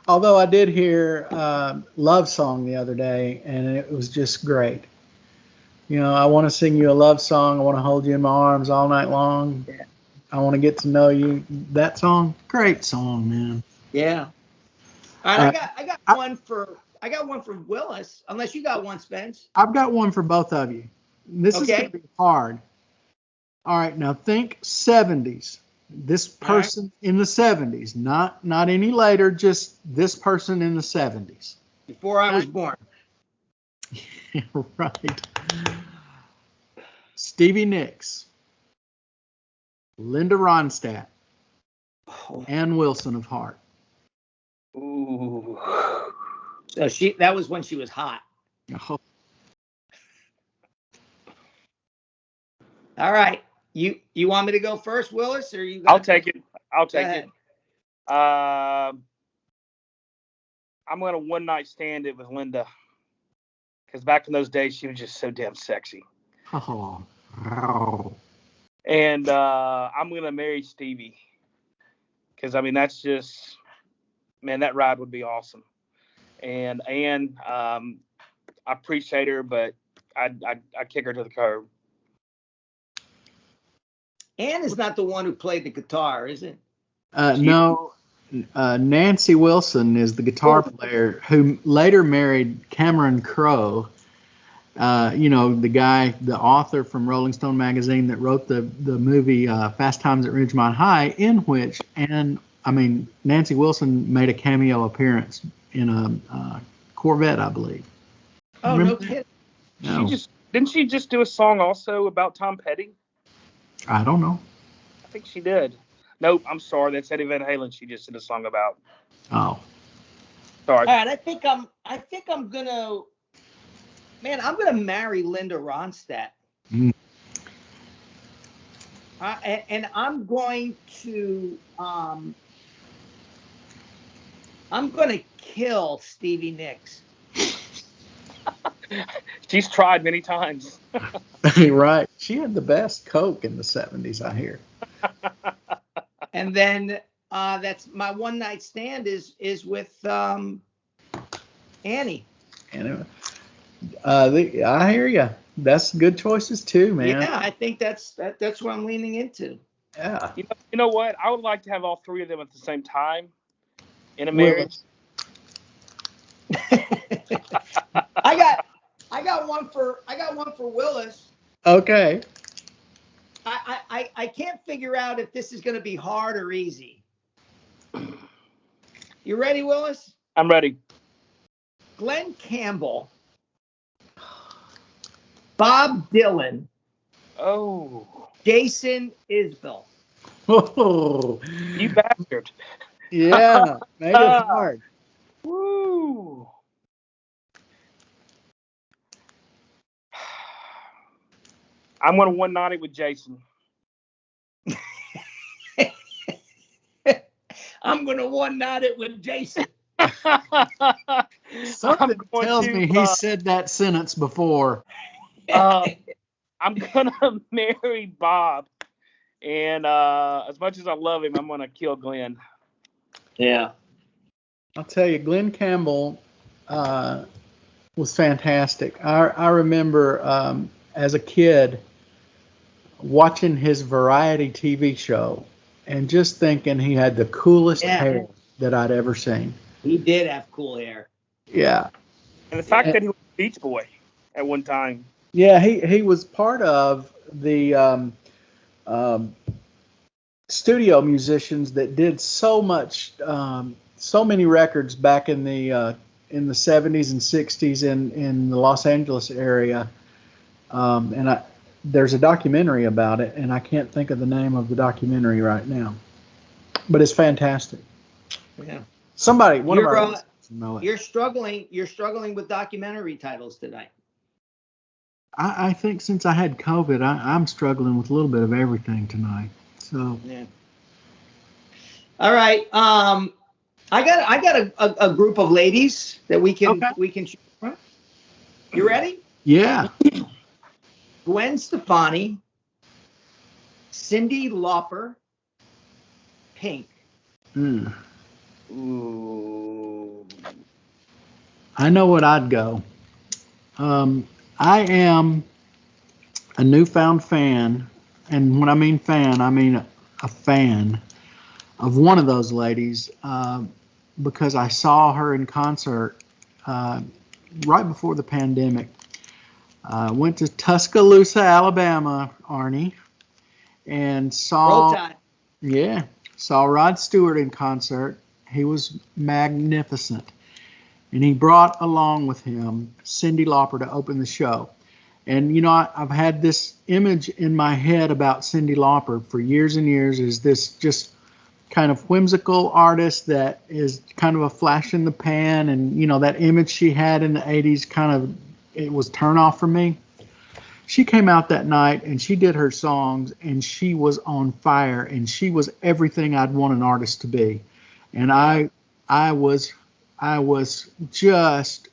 [SPEAKER 4] Although I did hear Love Song the other day, and it was just great. You know, I want to sing you a love song. I want to hold you in my arms all night long. Yeah. I want to get to know you. That song, great song, man.
[SPEAKER 2] Yeah. All right, I got one for Willis. Unless you got one, Spence.
[SPEAKER 4] I've got one for both of you. This is going to be hard. All right, now think 70s. This person in the 70s, not any later, just this person in the 70s.
[SPEAKER 2] Before I was born.
[SPEAKER 4] Right. Stevie Nicks, Linda Ronstadt, Ann Wilson of Heart.
[SPEAKER 2] Ooh. So that was when she was hot.
[SPEAKER 4] Oh.
[SPEAKER 2] All right. You want me to go first, Willis, or you?
[SPEAKER 3] I'll take it. I'm gonna one night stand it with Linda, because back in those days she was just so damn sexy.
[SPEAKER 4] Oh.
[SPEAKER 3] And I'm gonna marry Stevie, because I mean that's just, man, that ride would be awesome. And Ann, I appreciate her, but I'd kick her to the curb.
[SPEAKER 2] Ann is not the one who played the guitar, is it?
[SPEAKER 4] No. Nancy Wilson is the guitar player who later married Cameron Crowe. The guy, the author from Rolling Stone magazine that wrote the movie Fast Times at Ridgemont High, in which Nancy Wilson made a cameo appearance in a Corvette, I believe.
[SPEAKER 2] Oh, no kidding.
[SPEAKER 3] No. Didn't she just do a song also about Tom Petty?
[SPEAKER 4] I don't know.
[SPEAKER 3] I think she did. Nope, I'm sorry. That's Eddie Van Halen. She just did a song about.
[SPEAKER 4] Oh.
[SPEAKER 3] Sorry.
[SPEAKER 2] All right, I think I'm gonna, man, I'm gonna marry Linda Ronstadt.
[SPEAKER 4] Mm.
[SPEAKER 2] And I'm going to kill Stevie Nicks.
[SPEAKER 3] She's tried many times.
[SPEAKER 4] Right. She had the best Coke in the 70s, I hear.
[SPEAKER 2] And then that's my one night stand is with Annie.
[SPEAKER 4] And I hear you. That's good choices too, man.
[SPEAKER 2] Yeah, I think that's what I'm leaning into.
[SPEAKER 4] Yeah.
[SPEAKER 3] You know what? I would like to have all three of them at the same time in a marriage.
[SPEAKER 2] I got one for Willis.
[SPEAKER 4] Okay.
[SPEAKER 2] I can't figure out if this is going to be hard or easy. You ready, Willis?
[SPEAKER 3] I'm ready.
[SPEAKER 2] Glen Campbell, Bob Dylan, Jason Isbell.
[SPEAKER 4] Oh,
[SPEAKER 3] You bastard.
[SPEAKER 4] yeah. Made it hard.
[SPEAKER 3] Woo. I'm going to one night it with Jason.
[SPEAKER 2] I'm going to one night it with Jason.
[SPEAKER 4] Something tells me he said that sentence before.
[SPEAKER 3] I'm going to marry Bob. And as much as I love him, I'm going to kill Glen.
[SPEAKER 2] Yeah.
[SPEAKER 4] I'll tell you, Glen Campbell was fantastic. I remember as a kid watching his variety TV show and just thinking he had the coolest hair that I'd ever seen.
[SPEAKER 2] He did have cool hair.
[SPEAKER 4] Yeah.
[SPEAKER 3] And the fact that he was a Beach Boy at one time.
[SPEAKER 4] Yeah, he was part of the studio musicians that did so much, so many records back in the 70s and 60s in the Los Angeles area. And there's a documentary about it, and I can't think of the name of the documentary right now, but it's fantastic.
[SPEAKER 2] Yeah.
[SPEAKER 4] Somebody, one of our know it.
[SPEAKER 2] You're struggling with documentary titles tonight.
[SPEAKER 4] I think since I had COVID, I'm struggling with a little bit of everything tonight. So
[SPEAKER 2] yeah. All right. I got a group of ladies that we can choose from. You ready?
[SPEAKER 4] Yeah.
[SPEAKER 2] Gwen Stefani, Cyndi Lauper, Pink.
[SPEAKER 4] Mm.
[SPEAKER 3] Ooh.
[SPEAKER 4] I know what I'd go. I am a newfound fan, and when I mean fan, I mean a fan of one of those ladies because I saw her in concert right before the pandemic. Went to Tuscaloosa, Alabama, Arnie, and saw Rod Stewart in concert. He was magnificent. And he brought along with him Cyndi Lauper to open the show. And, you know, I've had this image in my head about Cyndi Lauper for years and years as this just kind of whimsical artist that is kind of a flash in the pan. And, you know, that image she had in the 80s it was turn off for me. She came out that night and she did her songs and she was on fire and she was everything I'd want an artist to be. And I was just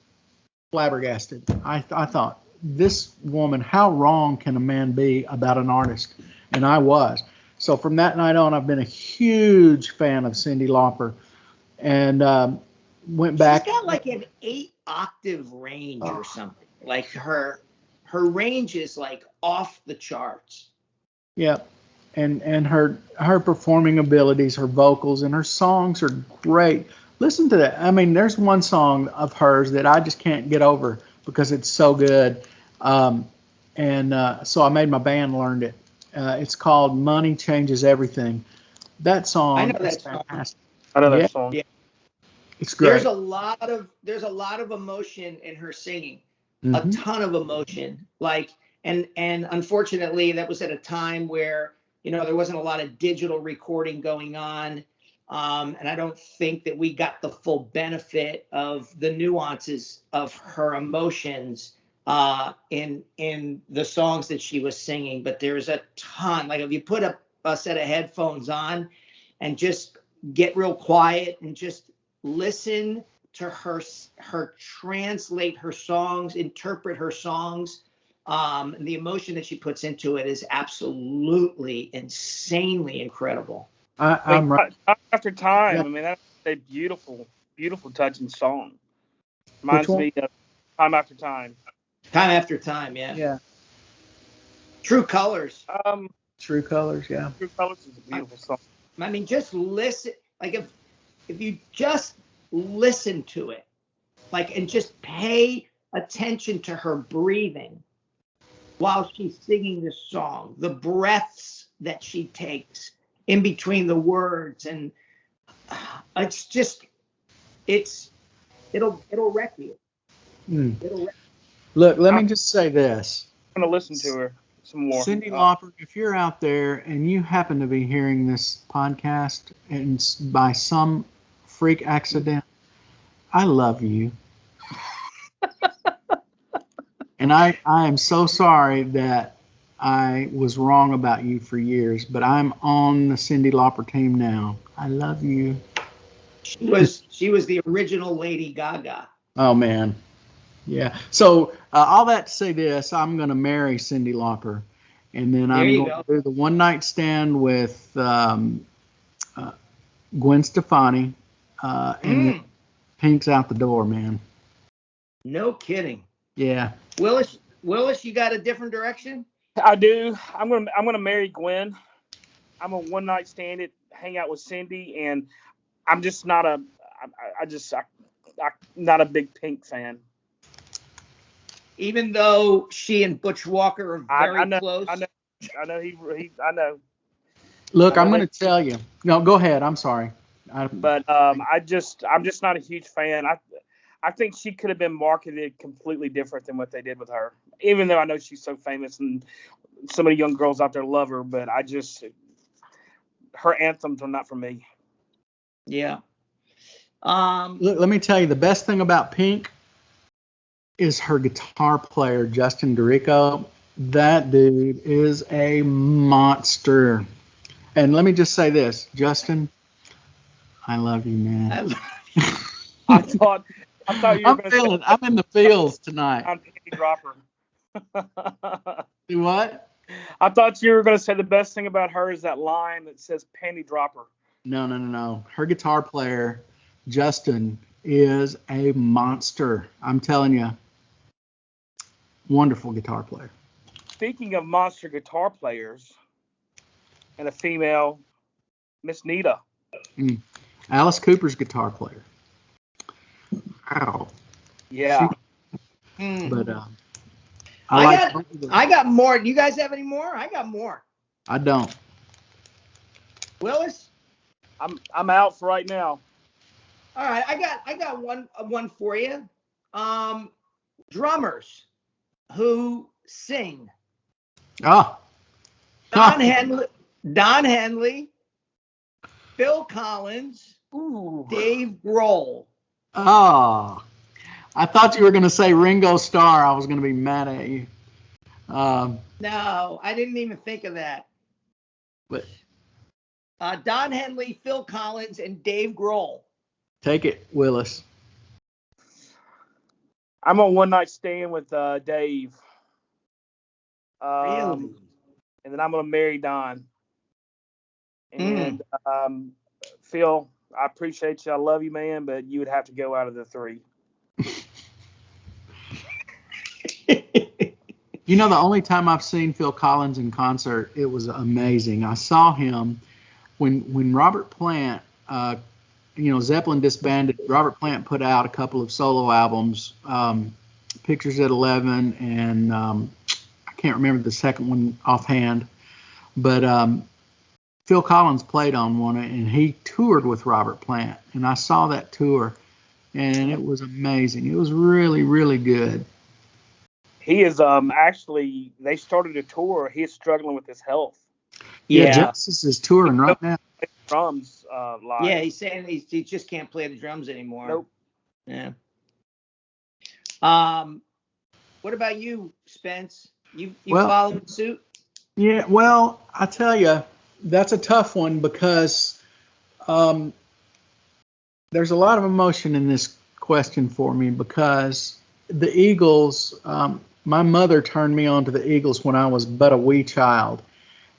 [SPEAKER 4] flabbergasted. I thought, this woman, how wrong can a man be about an artist? And I was. So from that night on, I've been a huge fan of Cyndi Lauper, and went back.
[SPEAKER 2] She's got like an 8-octave range or something. Like her range is like off the charts.
[SPEAKER 4] Yeah, and her performing abilities, her vocals, and her songs are great. Listen to that. I mean, there's one song of hers that I just can't get over because it's so good. So I made my band learn it. It's called "Money Changes Everything." That song.
[SPEAKER 2] I know that song.
[SPEAKER 4] Fantastic.
[SPEAKER 3] I know that song.
[SPEAKER 2] Yeah.
[SPEAKER 4] It's great.
[SPEAKER 2] There's a lot of emotion in her singing. Mm-hmm. A ton of emotion. Like, and unfortunately, that was at a time where there wasn't a lot of digital recording going on. And I don't think that we got the full benefit of the nuances of her emotions in the songs that she was singing. But there's a ton. Like, if you put a set of headphones on and just get real quiet and just listen to her translate her songs, interpret her songs, the emotion that she puts into it is absolutely insanely incredible.
[SPEAKER 4] I'm right.
[SPEAKER 3] Time after time.
[SPEAKER 4] Yeah.
[SPEAKER 3] I mean, that's a beautiful, beautiful, touching song. Reminds me of Time After Time.
[SPEAKER 2] Time After Time, yeah.
[SPEAKER 4] Yeah.
[SPEAKER 2] True Colors.
[SPEAKER 4] True Colors, yeah.
[SPEAKER 3] True Colors is a beautiful song.
[SPEAKER 2] I mean, just listen. Like, if you just listen to it, like, and just pay attention to her breathing while she's singing this song, the breaths that she takes in between the words, and it's just, it'll wreck you. It'll wreck you.
[SPEAKER 4] Look, let me just say this.
[SPEAKER 3] I'm gonna listen to her some more.
[SPEAKER 4] Cyndi Lauper, if you're out there and you happen to be hearing this podcast and by some freak accident, I love you. And I am so sorry that I was wrong about you for years, but I'm on the Cyndi Lauper team now. I love you.
[SPEAKER 2] She was the original Lady Gaga.
[SPEAKER 4] Oh, man. Yeah. So all that to say this, I'm going to marry Cyndi Lauper. And then I'm going to do the one night stand with Gwen Stefani. And Pink's out the door, man.
[SPEAKER 2] No kidding.
[SPEAKER 4] Yeah.
[SPEAKER 2] Willis, you got a different direction?
[SPEAKER 3] I do. I'm gonna marry Gwen. I'm a one night stand hang out with Cyndi, and I'm just not I'm not a big Pink fan.
[SPEAKER 2] Even though she and Butch Walker are very close.
[SPEAKER 3] I know.
[SPEAKER 4] Look, I'm going to tell you. No, go ahead. I'm sorry.
[SPEAKER 3] But I'm just not a huge fan. I think she could have been marketed completely different than what they did with her. Even though I know she's so famous and so many young girls out there love her, but her anthems are not for me.
[SPEAKER 2] Yeah.
[SPEAKER 4] Look, let me tell you, the best thing about Pink is her guitar player, Justin Dorico. That dude is a monster. And let me just say this, Justin, I love you, man.
[SPEAKER 3] I thought you were going to say
[SPEAKER 4] I'm in the fields tonight.
[SPEAKER 3] I'm Panty Dropper.
[SPEAKER 4] Do what?
[SPEAKER 3] I thought you were going to say the best thing about her is that line that says Panty Dropper.
[SPEAKER 4] No. Her guitar player, Justin, is a monster. I'm telling you. Wonderful guitar player.
[SPEAKER 3] Speaking of monster guitar players and a female, Miss Nita.
[SPEAKER 4] Alice Cooper's guitar player. Wow.
[SPEAKER 3] Yeah.
[SPEAKER 4] But
[SPEAKER 2] I got more. Do you guys have any more? I got more.
[SPEAKER 4] I don't.
[SPEAKER 2] Willis?
[SPEAKER 3] I'm out for right now.
[SPEAKER 2] All right, I got one for you. Drummers who sing.
[SPEAKER 4] Oh.
[SPEAKER 2] Don Henley, Phil Collins, Dave Grohl.
[SPEAKER 4] Oh. I thought you were going to say Ringo Starr. I was going to be mad at you.
[SPEAKER 2] No, I didn't even think of that.
[SPEAKER 4] But
[SPEAKER 2] Don Henley, Phil Collins, and Dave Grohl.
[SPEAKER 4] Take it, Willis.
[SPEAKER 3] I'm on one night stand with Dave.
[SPEAKER 2] Really?
[SPEAKER 3] And then I'm going to marry Don. And Phil, I appreciate you. I love you, man, but you would have to go out of the three.
[SPEAKER 4] You know, the only time I've seen Phil Collins in concert, it was amazing. I saw him when Robert Plant, Zeppelin disbanded. Robert Plant put out a couple of solo albums, Pictures at 11, and I can't remember the second one offhand. But Phil Collins played on one, and he toured with Robert Plant. And I saw that tour, and it was amazing. It was really, really good.
[SPEAKER 3] He is actually, they started a tour. He is struggling with his health.
[SPEAKER 4] Yeah, Genesis is touring right now.
[SPEAKER 3] Drums live.
[SPEAKER 2] Yeah, he's saying he just can't play the drums anymore.
[SPEAKER 3] Nope.
[SPEAKER 2] Yeah. What about you, Spence? You followed suit?
[SPEAKER 4] Yeah, well, I tell you, that's a tough one because there's a lot of emotion in this question for me because the Eagles, my mother turned me on to the Eagles when I was but a wee child,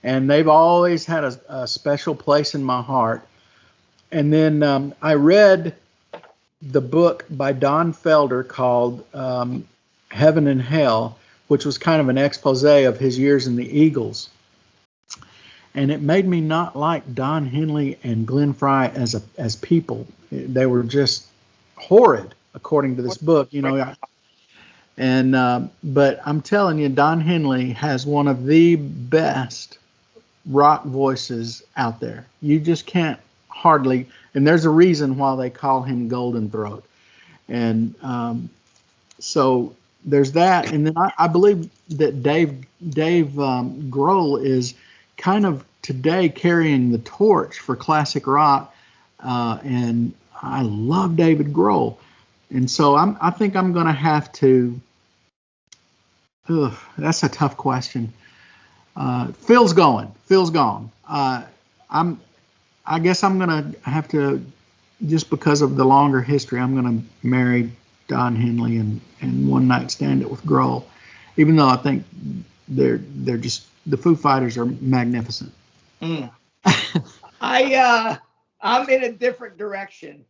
[SPEAKER 4] and they've always had a special place in my heart. And then I read the book by Don Felder called Heaven and Hell, which was kind of an expose of his years in the Eagles. And it made me not like Don Henley and Glenn Frey as people. They were just horrid, according to this book, you know. And but I'm telling you, Don Henley has one of the best rock voices out there. You just can't hardly, and there's a reason why they call him Golden Throat. And so there's that. And then I believe that Dave Grohl is kind of today carrying the torch for classic rock. And I love David Grohl. And so I think I'm going to have to. That's a tough question. Phil's gone. I guess I'm going to have to, just because of the longer history, I'm going to marry Don Henley and one night stand it with Grohl, even though I think they're just, the Foo Fighters are magnificent.
[SPEAKER 2] I'm in a different direction.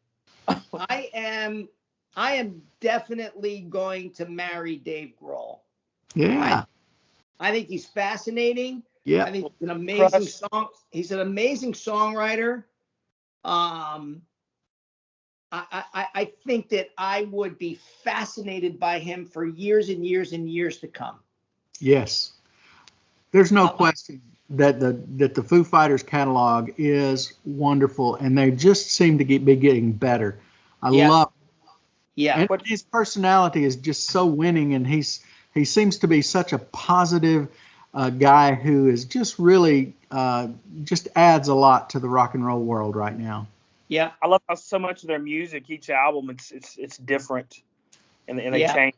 [SPEAKER 2] I am definitely going to marry Dave Grohl.
[SPEAKER 4] Yeah.
[SPEAKER 2] I think he's fascinating.
[SPEAKER 4] Yeah.
[SPEAKER 2] I think he's an amazing song. He's an amazing songwriter. I think that I would be fascinated by him for years and years and years to come.
[SPEAKER 4] Yes. There's no question that the Foo Fighters catalog is wonderful, and they just seem to be getting better. I love it.
[SPEAKER 2] Yeah.
[SPEAKER 4] And his personality is just so winning, and he seems to be such a positive guy who is just really just adds a lot to the rock and roll world right now.
[SPEAKER 2] Yeah.
[SPEAKER 3] I love how so much of their music, each album, it's different, and they change.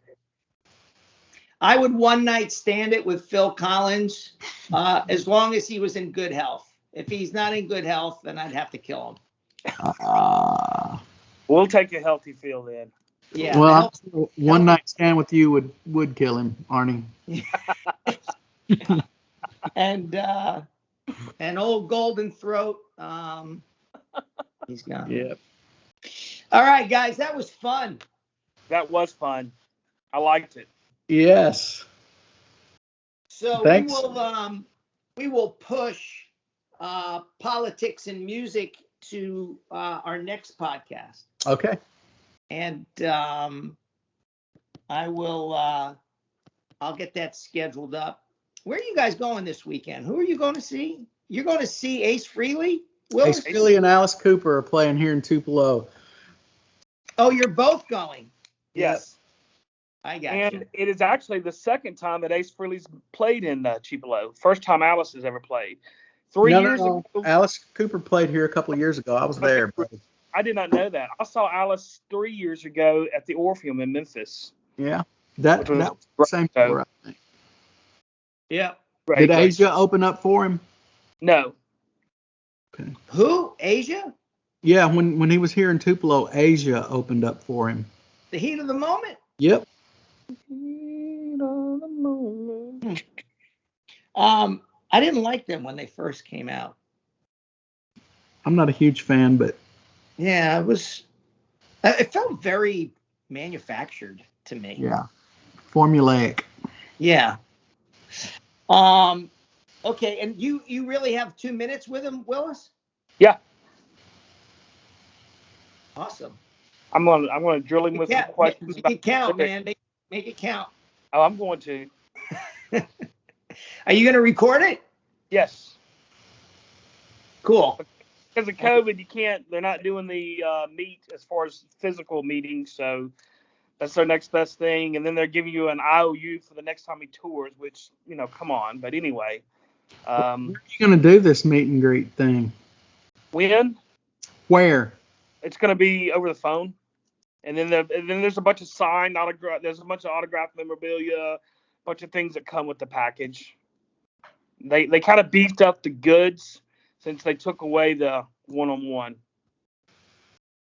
[SPEAKER 2] I would one night stand it with Phil Collins as long as he was in good health. If he's not in good health, then I'd have to kill him.
[SPEAKER 3] We'll take a healthy Phil then.
[SPEAKER 2] Yeah.
[SPEAKER 4] Well, one night stand with you would kill him, Arnie.
[SPEAKER 2] and old Golden Throat, he's gone.
[SPEAKER 4] Yep.
[SPEAKER 2] All right, guys, that was fun.
[SPEAKER 3] That was fun. I liked it.
[SPEAKER 4] Yes.
[SPEAKER 2] So
[SPEAKER 4] Thanks.
[SPEAKER 2] we will push politics and music to our next podcast.
[SPEAKER 4] Okay.
[SPEAKER 2] And I'll get that scheduled up. Where are you guys going this weekend? Who are you going to see? You're going to see Ace Frehley? Willis?
[SPEAKER 4] Ace Frehley and Alice Cooper are playing here in Tupelo.
[SPEAKER 2] Oh, you're both going?
[SPEAKER 3] Yes.
[SPEAKER 2] I got
[SPEAKER 3] and
[SPEAKER 2] you.
[SPEAKER 3] It is actually the second time that Ace Frehley's played in Tupelo. First time Alice has ever played. 3 years ago.
[SPEAKER 4] Alice Cooper played here a couple of years ago. I was there. Buddy.
[SPEAKER 3] I did not know that. I saw Alice 3 years ago at the Orpheum in Memphis.
[SPEAKER 4] Yeah. That was the same tour, I think.
[SPEAKER 2] Yeah.
[SPEAKER 4] Did Asia open up for him?
[SPEAKER 3] No.
[SPEAKER 4] Okay.
[SPEAKER 2] Who? Asia?
[SPEAKER 4] Yeah, when he was here in Tupelo, Asia opened up for him.
[SPEAKER 2] The Heat of the Moment?
[SPEAKER 4] Yep.
[SPEAKER 3] Heat of the moment.
[SPEAKER 2] I didn't like them when they first came out.
[SPEAKER 4] I'm not a huge fan, but
[SPEAKER 2] yeah, it felt very manufactured to me.
[SPEAKER 4] Yeah. Formulaic.
[SPEAKER 2] Yeah. Okay, and you really have 2 minutes with him, Willis?
[SPEAKER 3] Yeah.
[SPEAKER 2] Awesome.
[SPEAKER 3] I'm gonna drill him with some questions.
[SPEAKER 2] Make it count, man. Make it count.
[SPEAKER 3] Oh, I'm going to.
[SPEAKER 2] Are you gonna record it?
[SPEAKER 3] Yes.
[SPEAKER 2] Cool.
[SPEAKER 3] Because of COVID, they're not doing the meet as far as physical meetings, so that's their next best thing. And then they're giving you an IOU for the next time he tours, which, come on. But anyway,
[SPEAKER 4] Where are you going to do this meet and greet thing?
[SPEAKER 3] When?
[SPEAKER 4] Where?
[SPEAKER 3] It's going to be over the phone. And then there's a bunch of signed autograph. There's a bunch of autographed memorabilia, a bunch of things that come with the package. They kind of beefed up the goods since they took away the one-on-one.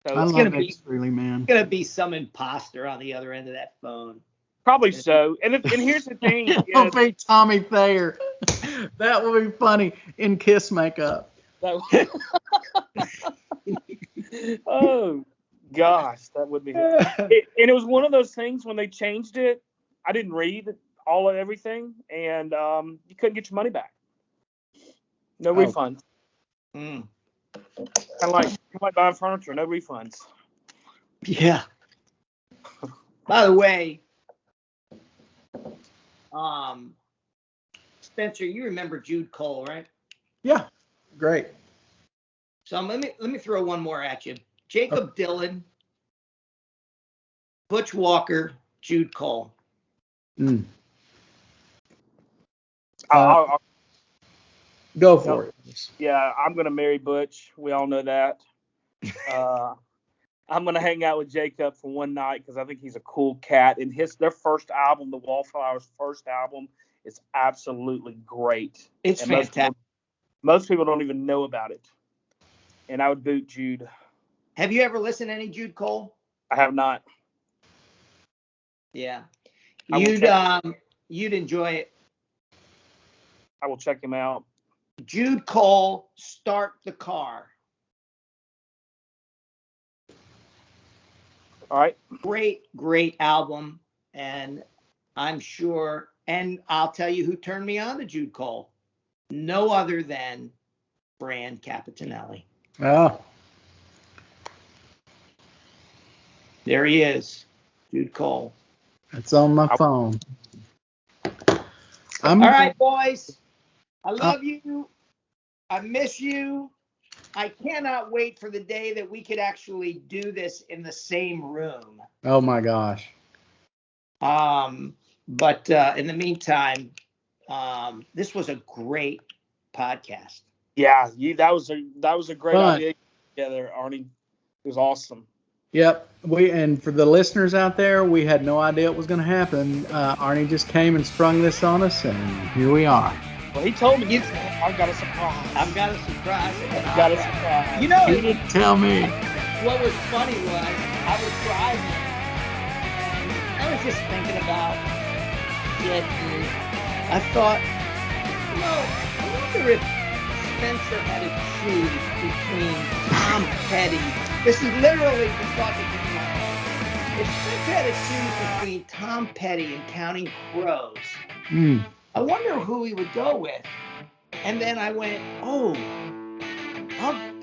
[SPEAKER 3] So
[SPEAKER 4] I
[SPEAKER 3] it's
[SPEAKER 4] love that, really, man.
[SPEAKER 2] It's gonna be some imposter on the other end of that phone.
[SPEAKER 3] Probably so. And here's the thing:
[SPEAKER 4] It'll be Tommy Thayer. That would be funny in Kiss makeup.
[SPEAKER 3] Oh gosh, that would be. And it was one of those things when they changed it. I didn't read all of everything, and you couldn't get your money back. No refunds. Kind of like buying furniture, no refunds.
[SPEAKER 2] Yeah. By the way, Spencer, you remember Jude Cole, right?
[SPEAKER 4] Yeah, great.
[SPEAKER 2] So let me throw one more at you. Jacob Dylan, Butch Walker, Jude Cole.
[SPEAKER 3] I'll
[SPEAKER 4] go for it.
[SPEAKER 3] Yeah, I'm gonna marry Butch. We all know that. I'm gonna hang out with Jacob for one night because I think he's a cool cat. And their first album, the Wallflowers' first album, is absolutely great.
[SPEAKER 2] It's
[SPEAKER 3] and
[SPEAKER 2] fantastic.
[SPEAKER 3] Most people don't even know about it. And I would boot Jude.
[SPEAKER 2] Have you ever listened to any Jude Cole?
[SPEAKER 3] I have not.
[SPEAKER 2] Yeah. You'd enjoy it.
[SPEAKER 3] I will check him out.
[SPEAKER 2] Jude Cole, Start the Car.
[SPEAKER 3] All right.
[SPEAKER 2] Great album. And I'm sure, and I'll tell you who turned me on to Jude Cole. No other than Fran Capitanelli.
[SPEAKER 4] Oh.
[SPEAKER 2] There he is, Jude Cole.
[SPEAKER 4] It's on my phone.
[SPEAKER 2] All right, boys. I love you. I miss you. I cannot wait for the day that we could actually do this in the same room.
[SPEAKER 4] Oh my gosh.
[SPEAKER 2] But in the meantime, this was a great podcast.
[SPEAKER 3] Yeah, that was a great idea together, Arnie. It was awesome.
[SPEAKER 4] Yep. And for the listeners out there, we had no idea it was going to happen. Arnie just came and sprung this on us, and here we are.
[SPEAKER 3] Well, he told me, I've got a surprise.
[SPEAKER 2] I've got a surprise.
[SPEAKER 3] I've got a surprise.
[SPEAKER 2] You know,
[SPEAKER 4] he didn't tell me.
[SPEAKER 2] What was funny was I was driving. I was just thinking about it, and I thought, I wonder if Spencer had to choose between Tom Petty. This is literally the thought that came to my head. If Spencer had to choose between Tom Petty and Counting Crows, I wonder who he would go with. And then I went,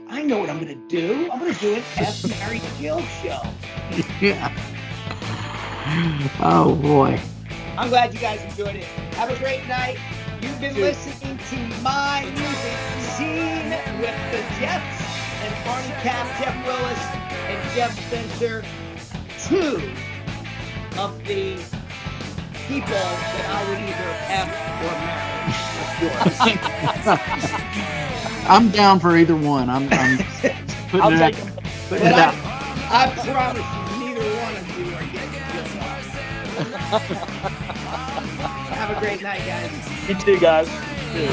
[SPEAKER 2] I know what I'm going to do. I'm going to do an F. Mary Kill show.
[SPEAKER 4] Yeah. Oh, boy.
[SPEAKER 2] I'm glad you guys enjoyed it. Have a great night. You've been listening to My Music Scene with the Jeffs and Arnie Cap, Jeff Willis, and Jeff Spencer. Two of the people that I would either F or marry.
[SPEAKER 4] I'm down for either one. I'm
[SPEAKER 3] I'll take him.
[SPEAKER 4] putting it out.
[SPEAKER 2] I promise you, neither one of you are getting killed. Have a great night, guys.
[SPEAKER 3] You too, guys.
[SPEAKER 2] Cheers.